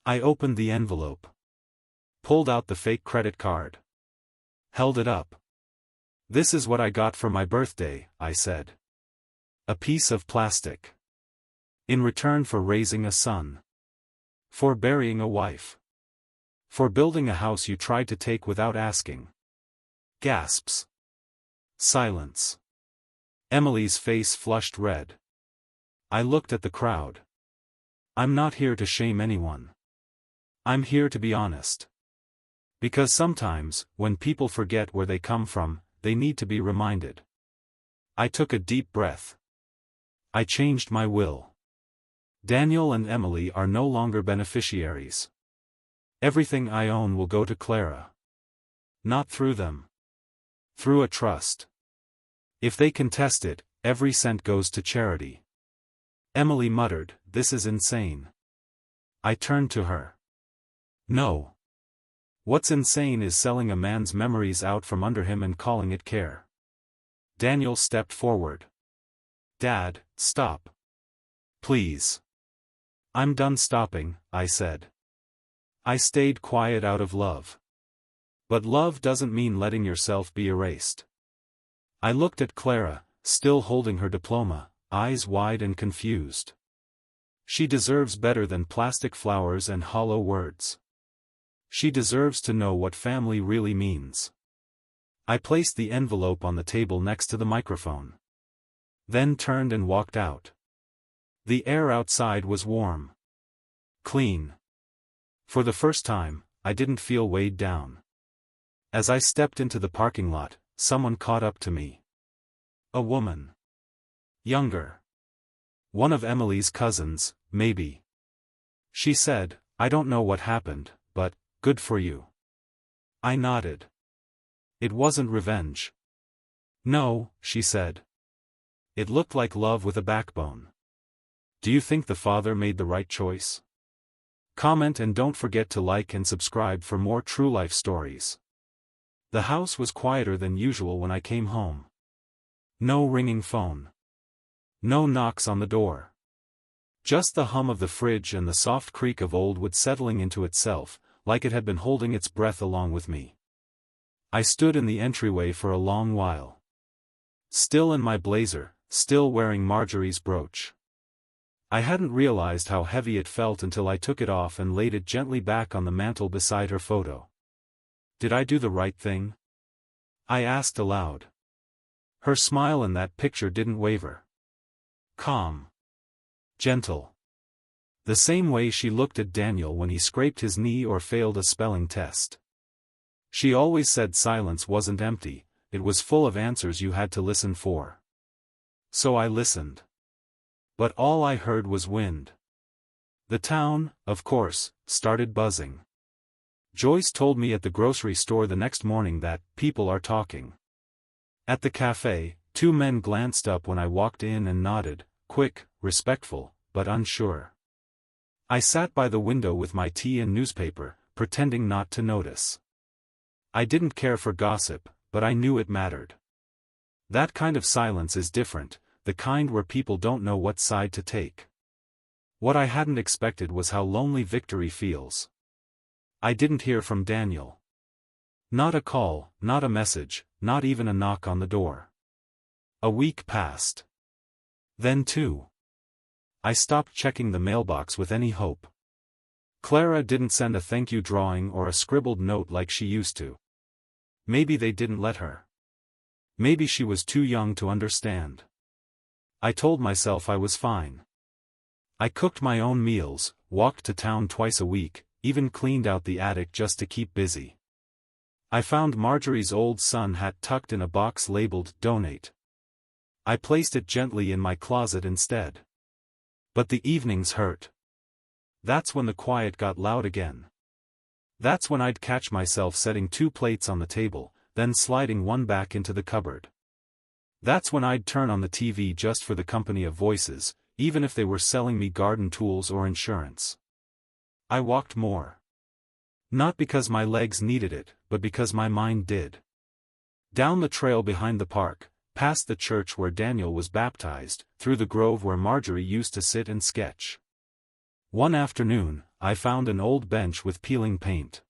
I opened the envelope. Pulled out the fake credit card. Held it up. This is what I got for my birthday, I said. A piece of plastic. In return for raising a son. For burying a wife. For building a house you tried to take without asking. Gasps. Silence. Emily's face flushed red. I looked at the crowd. I'm not here to shame anyone. I'm here to be honest. Because sometimes, when people forget where they come from, they need to be reminded. I took a deep breath. I changed my will. Daniel and Emily are no longer beneficiaries. Everything I own will go to Clara. Not through them. Through a trust. If they contest it, every cent goes to charity. Emily muttered, "This is insane." I turned to her. No. What's insane is selling a man's memories out from under him and calling it care. Daniel stepped forward. Dad, stop. Please. I'm done stopping, I said. I stayed quiet out of love. But love doesn't mean letting yourself be erased. I looked at Clara, still holding her diploma, eyes wide and confused. She deserves better than plastic flowers and hollow words. She deserves to know what family really means. I placed the envelope on the table next to the microphone. Then turned and walked out. The air outside was warm. Clean. For the first time, I didn't feel weighed down. As I stepped into the parking lot, someone caught up to me. A woman. Younger. One of Emily's cousins, maybe. She said, "I don't know what happened, but, good for you." I nodded. It wasn't revenge. No, she said. It looked like love with a backbone. Do you think the father made the right choice? Comment and don't forget to like and subscribe for more true life stories. The house was quieter than usual when I came home. No ringing phone. No knocks on the door. Just the hum of the fridge and the soft creak of old wood settling into itself, like it had been holding its breath along with me. I stood in the entryway for a long while. Still in my blazer, still wearing Marjorie's brooch. I hadn't realized how heavy it felt until I took it off and laid it gently back on the mantel beside her photo. Did I do the right thing? I asked aloud. Her smile in that picture didn't waver. Calm. Gentle. The same way she looked at Daniel when he scraped his knee or failed a spelling test. She always said silence wasn't empty, it was full of answers you had to listen for. So I listened. But all I heard was wind. The town, of course, started buzzing. Joyce told me at the grocery store the next morning that people are talking. At the cafe, two men glanced up when I walked in and nodded, quick, respectful, but unsure. I sat by the window with my tea and newspaper, pretending not to notice. I didn't care for gossip, but I knew it mattered. That kind of silence is different, the kind where people don't know what side to take. What I hadn't expected was how lonely victory feels. I didn't hear from Daniel. Not a call, not a message, not even a knock on the door. A week passed. Then two. I stopped checking the mailbox with any hope. Clara didn't send a thank you drawing or a scribbled note like she used to. Maybe they didn't let her. Maybe she was too young to understand. I told myself I was fine. I cooked my own meals, walked to town twice a week, even cleaned out the attic just to keep busy. I found Marjorie's old sun hat tucked in a box labeled "Donate." I placed it gently in my closet instead. But the evenings hurt. That's when the quiet got loud again. That's when I'd catch myself setting two plates on the table, then sliding one back into the cupboard. That's when I'd turn on the TV just for the company of voices, even if they were selling me garden tools or insurance. I walked more. Not because my legs needed it, but because my mind did. Down the trail behind the park, past the church where Daniel was baptized, through the grove where Marjorie used to sit and sketch. One afternoon, I found an old bench with peeling paint.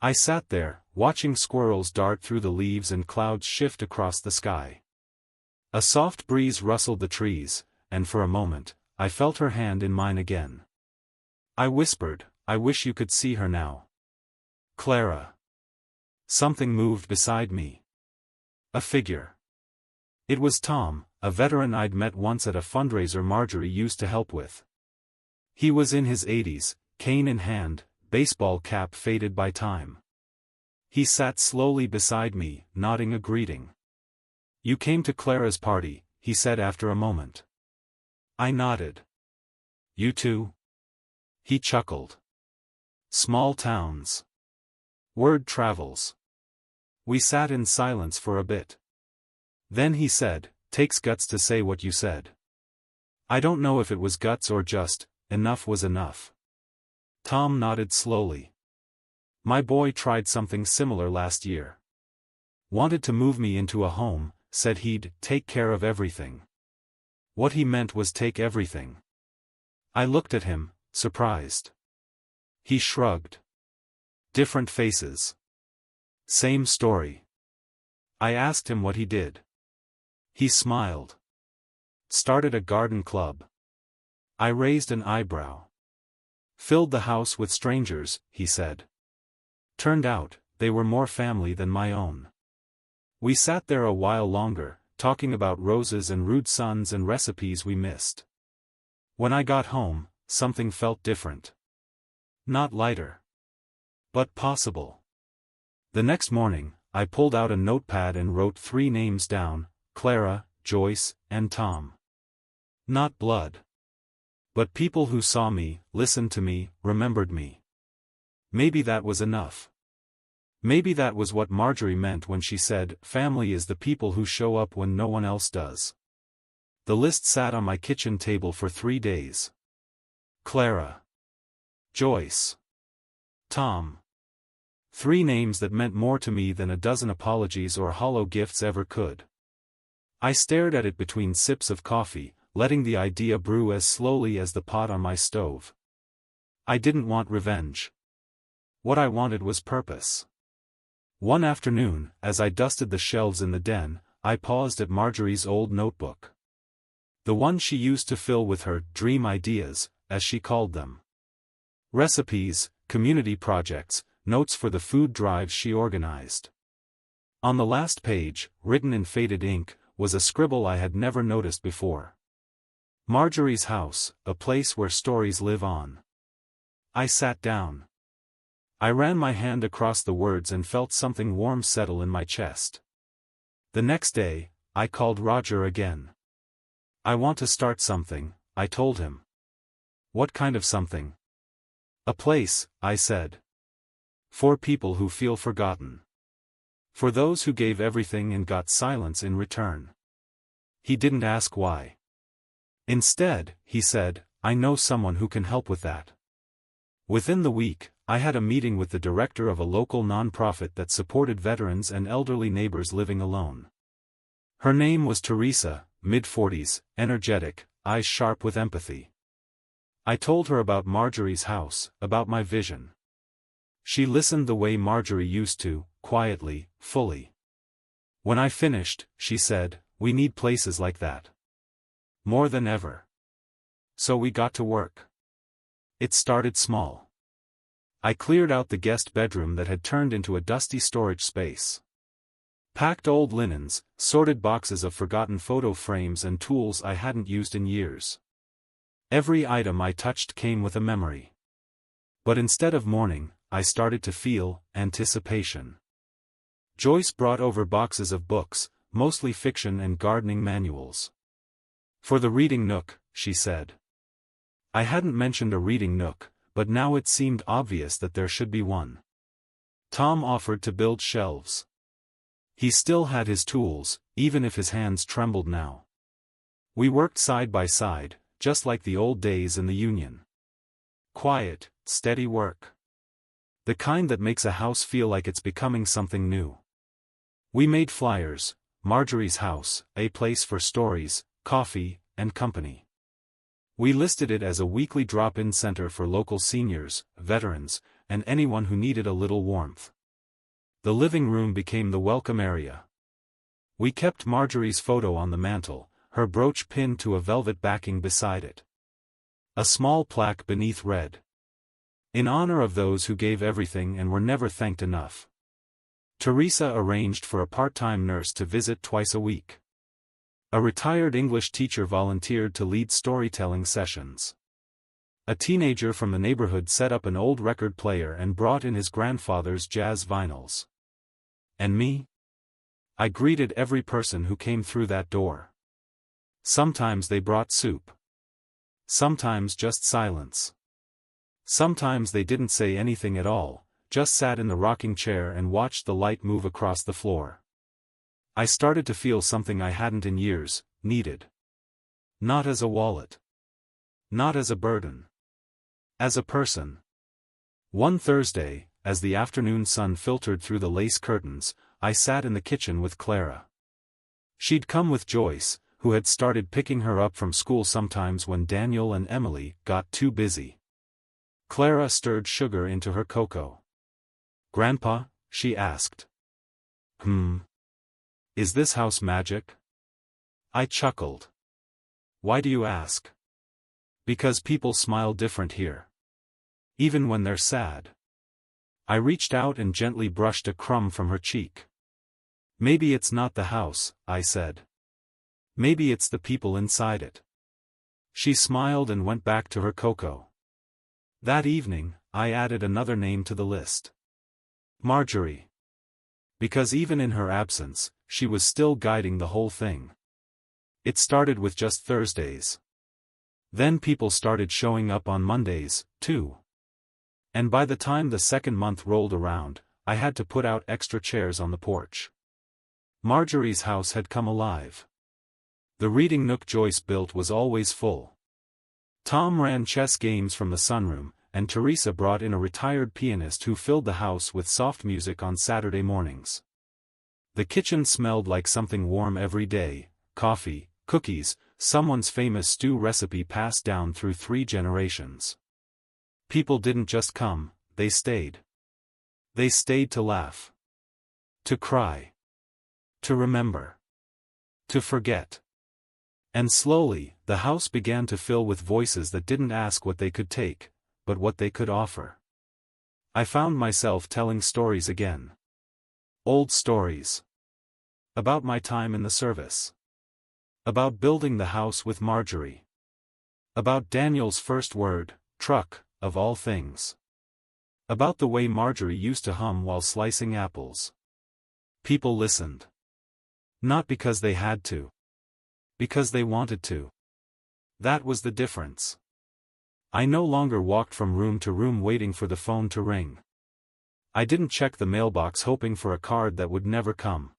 I sat there, watching squirrels dart through the leaves and clouds shift across the sky. A soft breeze rustled the trees, and for a moment, I felt her hand in mine again. I whispered, "I wish you could see her now. Clara." Something moved beside me. A figure. It was Tom, a veteran I'd met once at a fundraiser Marjorie used to help with. He was in his 80s, cane in hand, baseball cap faded by time. He sat slowly beside me, nodding a greeting. You came to Clara's party, he said after a moment. I nodded. You too? He chuckled. Small towns. Word travels. We sat in silence for a bit. Then he said, "Takes guts to say what you said." I don't know if it was guts or just, enough was enough. Tom nodded slowly. My boy tried something similar last year. Wanted to move me into a home, said he'd take care of everything. What he meant was take everything. I looked at him, surprised. He shrugged. Different faces. Same story. I asked him what he did. He smiled. Started a garden club. I raised an eyebrow. Filled the house with strangers, he said. Turned out, they were more family than my own. We sat there a while longer, talking about roses and rude sons and recipes we missed. When I got home, something felt different. Not lighter. But possible. The next morning, I pulled out a notepad and wrote 3 names down: Clara, Joyce, and Tom. Not blood. But people who saw me, listened to me, remembered me. Maybe that was enough. Maybe that was what Marjorie meant when she said, family is the people who show up when no one else does. The list sat on my kitchen table for 3 days. Clara. Joyce. Tom. 3 names that meant more to me than a dozen apologies or hollow gifts ever could. I stared at it between sips of coffee, letting the idea brew as slowly as the pot on my stove. I didn't want revenge. What I wanted was purpose. One afternoon, as I dusted the shelves in the den, I paused at Marjorie's old notebook. The one she used to fill with her dream ideas, as she called them. Recipes, community projects, notes for the food drives she organized. On the last page, written in faded ink, was a scribble I had never noticed before. Marjorie's house, a place where stories live on. I sat down. I ran my hand across the words and felt something warm settle in my chest. The next day, I called Roger again. I want to start something, I told him. What kind of something? A place, I said. For people who feel forgotten. For those who gave everything and got silence in return. He didn't ask why. Instead, he said, I know someone who can help with that. Within the week, I had a meeting with the director of a local nonprofit that supported veterans and elderly neighbors living alone. Her name was Teresa, mid-40s, energetic, eyes sharp with empathy. I told her about Marjorie's house, about my vision. She listened the way Marjorie used to, quietly, fully. When I finished, she said, we need places like that. More than ever. So we got to work. It started small. I cleared out the guest bedroom that had turned into a dusty storage space. Packed old linens, sorted boxes of forgotten photo frames and tools I hadn't used in years. Every item I touched came with a memory. But instead of mourning, I started to feel anticipation. Joyce brought over boxes of books, mostly fiction and gardening manuals. For the reading nook, she said. I hadn't mentioned a reading nook, but now it seemed obvious that there should be one. Tom offered to build shelves. He still had his tools, even if his hands trembled now. We worked side by side, just like the old days in the Union. Quiet, steady work. The kind that makes a house feel like it's becoming something new. We made flyers: Marjorie's house, a place for stories, coffee, and company. We listed it as a weekly drop-in center for local seniors, veterans, and anyone who needed a little warmth. The living room became the welcome area. We kept Marjorie's photo on the mantel, her brooch pinned to a velvet backing beside it. A small plaque beneath read, "In honor of those who gave everything and were never thanked enough." Teresa arranged for a part-time nurse to visit twice a week. A retired English teacher volunteered to lead storytelling sessions. A teenager from the neighborhood set up an old record player and brought in his grandfather's jazz vinyls. And me? I greeted every person who came through that door. Sometimes they brought soup. Sometimes just silence. Sometimes they didn't say anything at all, just sat in the rocking chair and watched the light move across the floor. I started to feel something I hadn't in years, needed. Not as a wallet. Not as a burden. As a person. One Thursday, as the afternoon sun filtered through the lace curtains, I sat in the kitchen with Clara. She'd come with Joyce, who had started picking her up from school sometimes when Daniel and Emily got too busy. Clara stirred sugar into her cocoa. "Grandpa?" she asked. Is this house magic?" I chuckled. "Why do you ask?" "Because people smile different here. Even when they're sad." I reached out and gently brushed a crumb from her cheek. "Maybe it's not the house," I said. "Maybe it's the people inside it." She smiled and went back to her cocoa. That evening, I added another name to the list. Marjorie. Because even in her absence, she was still guiding the whole thing. It started with just Thursdays. Then people started showing up on Mondays, too. And by the time the second month rolled around, I had to put out extra chairs on the porch. Marjorie's house had come alive. The reading nook Joyce built was always full. Tom ran chess games from the sunroom, and Teresa brought in a retired pianist who filled the house with soft music on Saturday mornings. The kitchen smelled like something warm every day: coffee, cookies, someone's famous stew recipe passed down through 3 generations. People didn't just come, they stayed. They stayed to laugh. To cry. To remember. To forget. And slowly, the house began to fill with voices that didn't ask what they could take, but what they could offer. I found myself telling stories again. Old stories. About my time in the service. About building the house with Marjorie. About Daniel's first word, truck, of all things. About the way Marjorie used to hum while slicing apples. People listened. Not because they had to. Because they wanted to. That was the difference. I no longer walked from room to room waiting for the phone to ring. I didn't check the mailbox hoping for a card that would never come.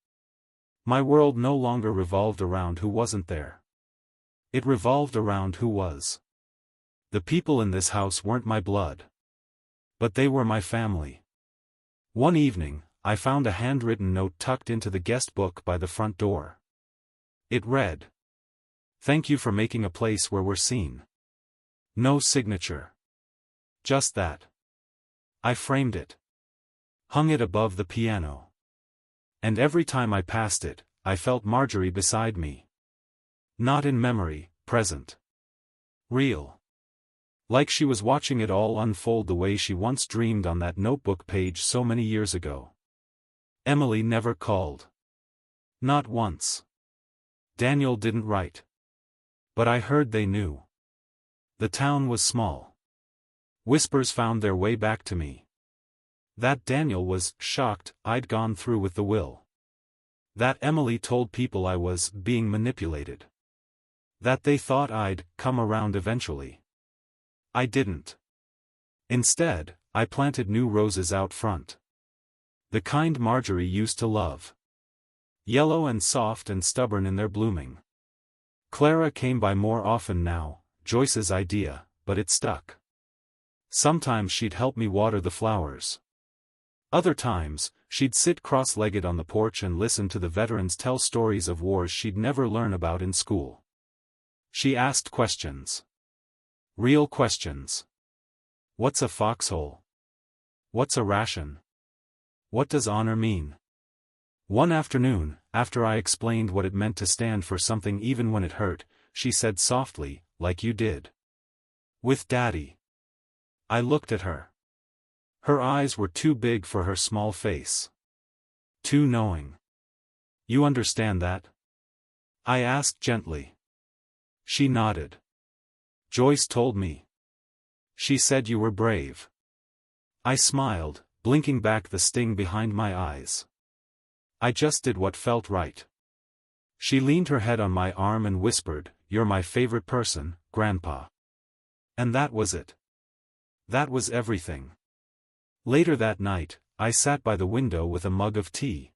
My world no longer revolved around who wasn't there. It revolved around who was. The people in this house weren't my blood. But they were my family. One evening, I found a handwritten note tucked into the guest book by the front door. It read, "Thank you for making a place where we're seen." No signature. Just that. I framed it. Hung it above the piano. And every time I passed it, I felt Marjorie beside me. Not in memory, present. Real. Like she was watching it all unfold the way she once dreamed on that notebook page so many years ago. Emily never called. Not once. Daniel didn't write. But I heard they knew. The town was small. Whispers found their way back to me. That Daniel was shocked I'd gone through with the will. That Emily told people I was being manipulated. That they thought I'd come around eventually. I didn't. Instead, I planted new roses out front. The kind Marjorie used to love. Yellow and soft and stubborn in their blooming. Clara came by more often now, Joyce's idea, but it stuck. Sometimes she'd help me water the flowers. Other times, she'd sit cross-legged on the porch and listen to the veterans tell stories of wars she'd never learn about in school. She asked questions. Real questions. What's a foxhole? What's a ration? What does honor mean? One afternoon, after I explained what it meant to stand for something even when it hurt, she said softly, "Like you did. With Daddy." I looked at her. Her eyes were too big for her small face. Too knowing. "You understand that?" I asked gently. She nodded. "Joyce told me. She said you were brave." I smiled, blinking back the sting behind my eyes. I just did what felt right. She leaned her head on my arm and whispered, "You're my favorite person, Grandpa." And that was it. That was everything. Later that night, I sat by the window with a mug of tea.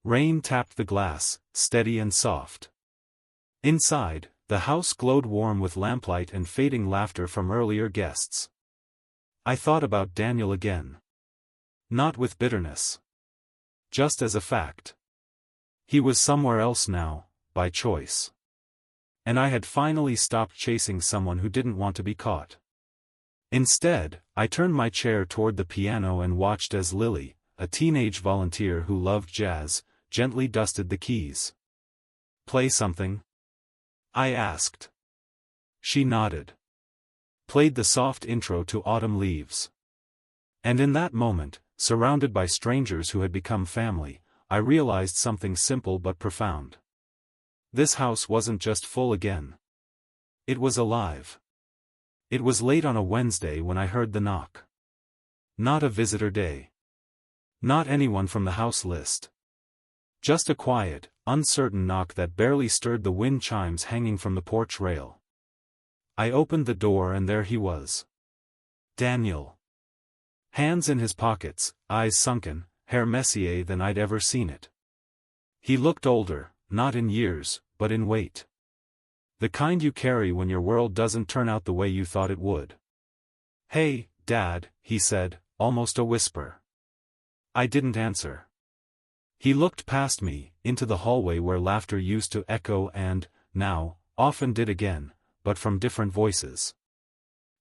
Rain tapped the glass, steady and soft. Inside, the house glowed warm with lamplight and fading laughter from earlier guests. I thought about Daniel again. Not with bitterness. Just as a fact. He was somewhere else now, by choice. And I had finally stopped chasing someone who didn't want to be caught. Instead, I turned my chair toward the piano and watched as Lily, a teenage volunteer who loved jazz, gently dusted the keys. "Play something?" I asked. She nodded. Played the soft intro to Autumn Leaves. And in that moment, surrounded by strangers who had become family, I realized something simple but profound. This house wasn't just full again. It was alive. It was late on a Wednesday when I heard the knock. Not a visitor day. Not anyone from the house list. Just a quiet, uncertain knock that barely stirred the wind chimes hanging from the porch rail. I opened the door and there he was. Daniel. Hands in his pockets, eyes sunken, hair messier than I'd ever seen it. He looked older, not in years, but in weight. The kind you carry when your world doesn't turn out the way you thought it would. "Hey, Dad," he said, almost a whisper. I didn't answer. He looked past me, into the hallway where laughter used to echo and, now, often did again, but from different voices.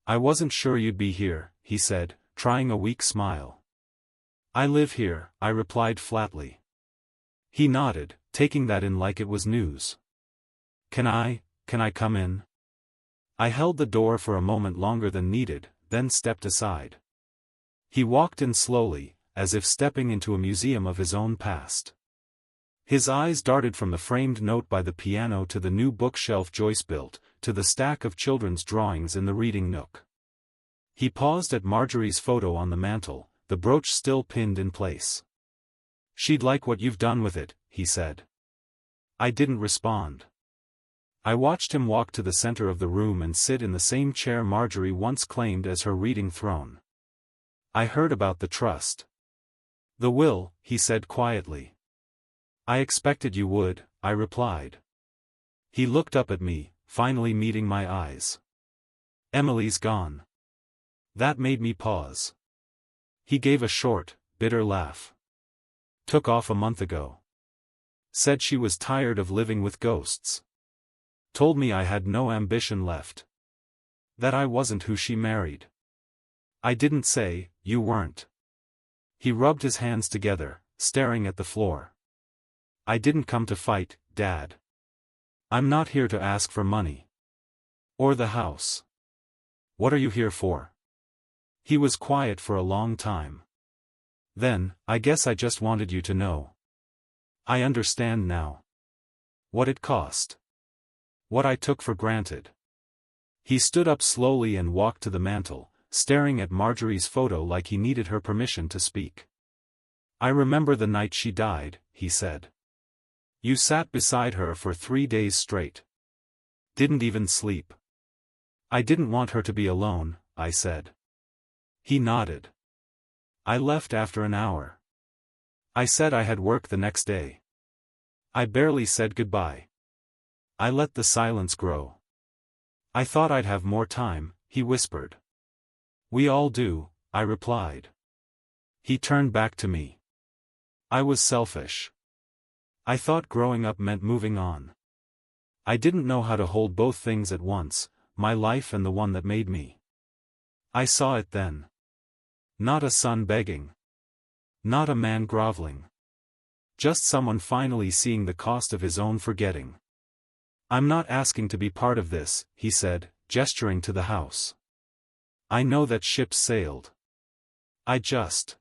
"I wasn't sure you'd be here," he said, trying a weak smile. "I live here," I replied flatly. He nodded, taking that in like it was news. Can I come in?" I held the door for a moment longer than needed, then stepped aside. He walked in slowly, as if stepping into a museum of his own past. His eyes darted from the framed note by the piano to the new bookshelf Joyce built, to the stack of children's drawings in the reading nook. He paused at Marjorie's photo on the mantel, the brooch still pinned in place. "She'd like what you've done with it," he said. I didn't respond. I watched him walk to the center of the room and sit in the same chair Marjorie once claimed as her reading throne. "I heard about the trust." "The will," he said quietly. "I expected you would," I replied. He looked up at me, finally meeting my eyes. "Emily's gone." That made me pause. He gave a short, bitter laugh. "Took off a month ago. Said she was tired of living with ghosts. Told me I had no ambition left. That I wasn't who she married. I didn't say, you weren't." He rubbed his hands together, staring at the floor. "I didn't come to fight, Dad. I'm not here to ask for money. Or the house. What are you here for?" He was quiet for a long time. Then, "I guess I just wanted you to know. I understand now. What it cost. What I took for granted." He stood up slowly and walked to the mantel, staring at Marjorie's photo like he needed her permission to speak. "I remember the night she died," he said. "You sat beside her for 3 days straight. Didn't even sleep." "I didn't want her to be alone," I said. He nodded. "I left after an hour. I said I had work the next day. I barely said goodbye. I let the silence grow. I thought I'd have more time," he whispered. "We all do," I replied. He turned back to me. "I was selfish. I thought growing up meant moving on. I didn't know how to hold both things at once, my life and the one that made me. I saw it then. Not a son begging. Not a man groveling. Just someone finally seeing the cost of his own forgetting. I'm not asking to be part of this," he said, gesturing to the house. "I know that ship's sailed. I just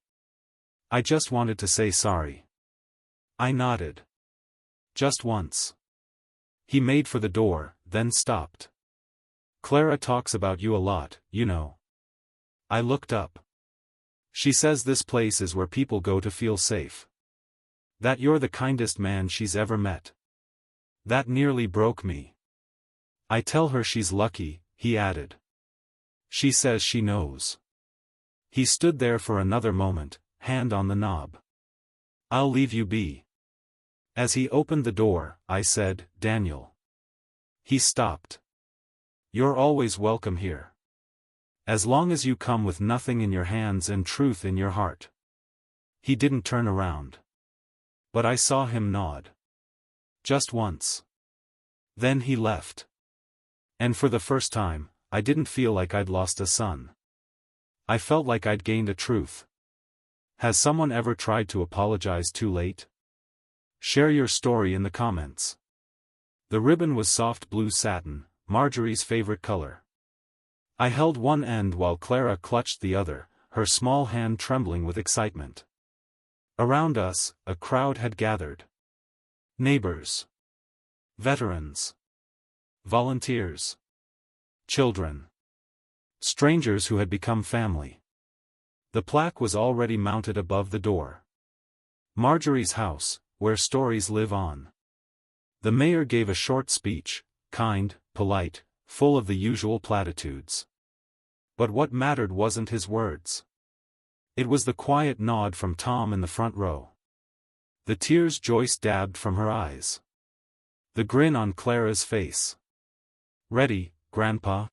wanted to say sorry." I nodded. "Just once." He made for the door, then stopped. "Clara talks about you a lot, you know." I looked up. "She says this place is where people go to feel safe." That you're the kindest man she's ever met. That nearly broke me. I tell her she's lucky, he added. She says she knows. He stood there for another moment, hand on the knob. I'll leave you be. As he opened the door, I said, Daniel. He stopped. You're always welcome here. As long as you come with nothing in your hands and truth in your heart. He didn't turn around. But I saw him nod. Just once. Then he left. And for the first time, I didn't feel like I'd lost a son. I felt like I'd gained a truth. Has someone ever tried to apologize too late? Share your story in the comments. The ribbon was soft blue satin, Marjorie's favorite color. I held one end while Clara clutched the other, her small hand trembling with excitement. Around us, a crowd had gathered. Neighbors. Veterans. Volunteers. Children. Strangers who had become family. The plaque was already mounted above the door. Marjorie's house, where stories live on. The mayor gave a short speech, kind, polite, full of the usual platitudes. But what mattered wasn't his words. It was the quiet nod from Tom in the front row. The tears Joyce dabbed from her eyes. The grin on Clara's face. Ready, Grandpa?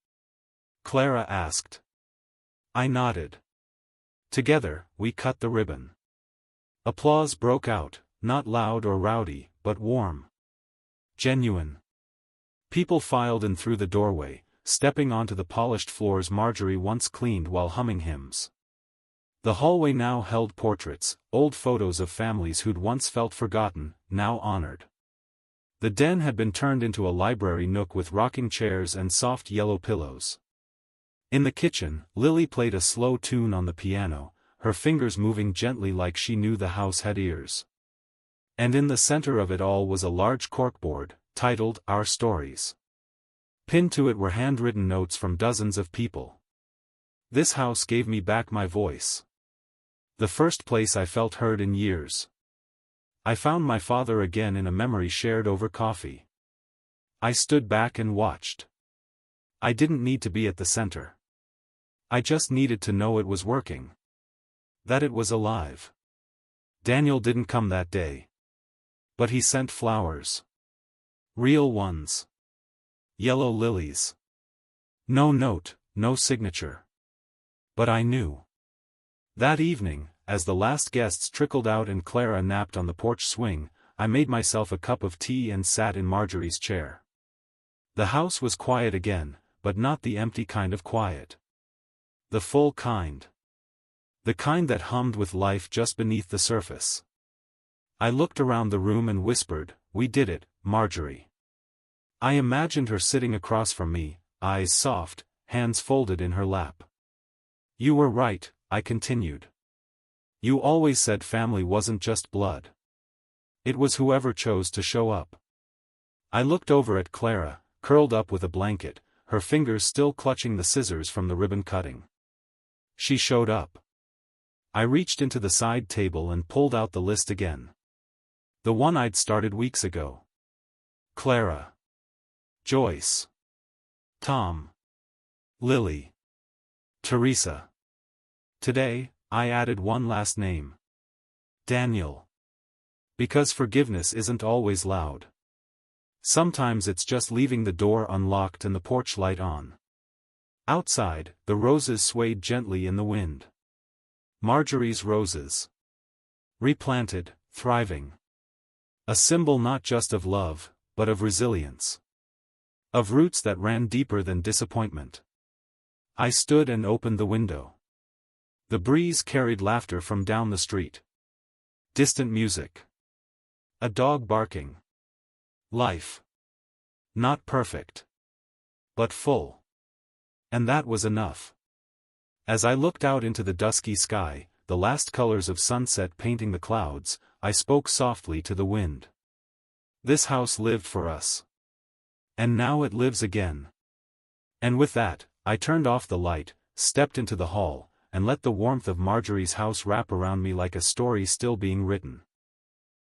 Clara asked. I nodded. Together, we cut the ribbon. Applause broke out, not loud or rowdy, but warm. Genuine. People filed in through the doorway, stepping onto the polished floors Marjorie once cleaned while humming hymns. The hallway now held portraits, old photos of families who'd once felt forgotten, now honored. The den had been turned into a library nook with rocking chairs and soft yellow pillows. In the kitchen, Lily played a slow tune on the piano, her fingers moving gently like she knew the house had ears. And in the center of it all was a large corkboard, titled Our Stories. Pinned to it were handwritten notes from dozens of people. This house gave me back my voice. The first place I felt heard in years. I found my father again in a memory shared over coffee. I stood back and watched. I didn't need to be at the center. I just needed to know it was working. That it was alive. Daniel didn't come that day. But he sent flowers. Real ones. Yellow lilies. No note, no signature. But I knew. That evening, as the last guests trickled out and Clara napped on the porch swing, I made myself a cup of tea and sat in Marjorie's chair. The house was quiet again, but not the empty kind of quiet. The full kind. The kind that hummed with life just beneath the surface. I looked around the room and whispered, "We did it, Marjorie." I imagined her sitting across from me, eyes soft, hands folded in her lap. You were right, I continued. You always said family wasn't just blood. It was whoever chose to show up. I looked over at Clara, curled up with a blanket, her fingers still clutching the scissors from the ribbon cutting. She showed up. I reached into the side table and pulled out the list again. The one I'd started weeks ago. Clara. Joyce. Tom. Lily. Teresa. Today, I added one last name. Daniel. Because forgiveness isn't always loud. Sometimes it's just leaving the door unlocked and the porch light on. Outside, the roses swayed gently in the wind. Marjorie's roses. Replanted, thriving. A symbol not just of love, but of resilience. Of roots that ran deeper than disappointment. I stood and opened the window. The breeze carried laughter from down the street. Distant music. A dog barking. Life. Not perfect. But full. And that was enough. As I looked out into the dusky sky, the last colors of sunset painting the clouds, I spoke softly to the wind. This house lived for us. And now it lives again. And with that, I turned off the light, stepped into the hall, and let the warmth of Marjorie's house wrap around me like a story still being written.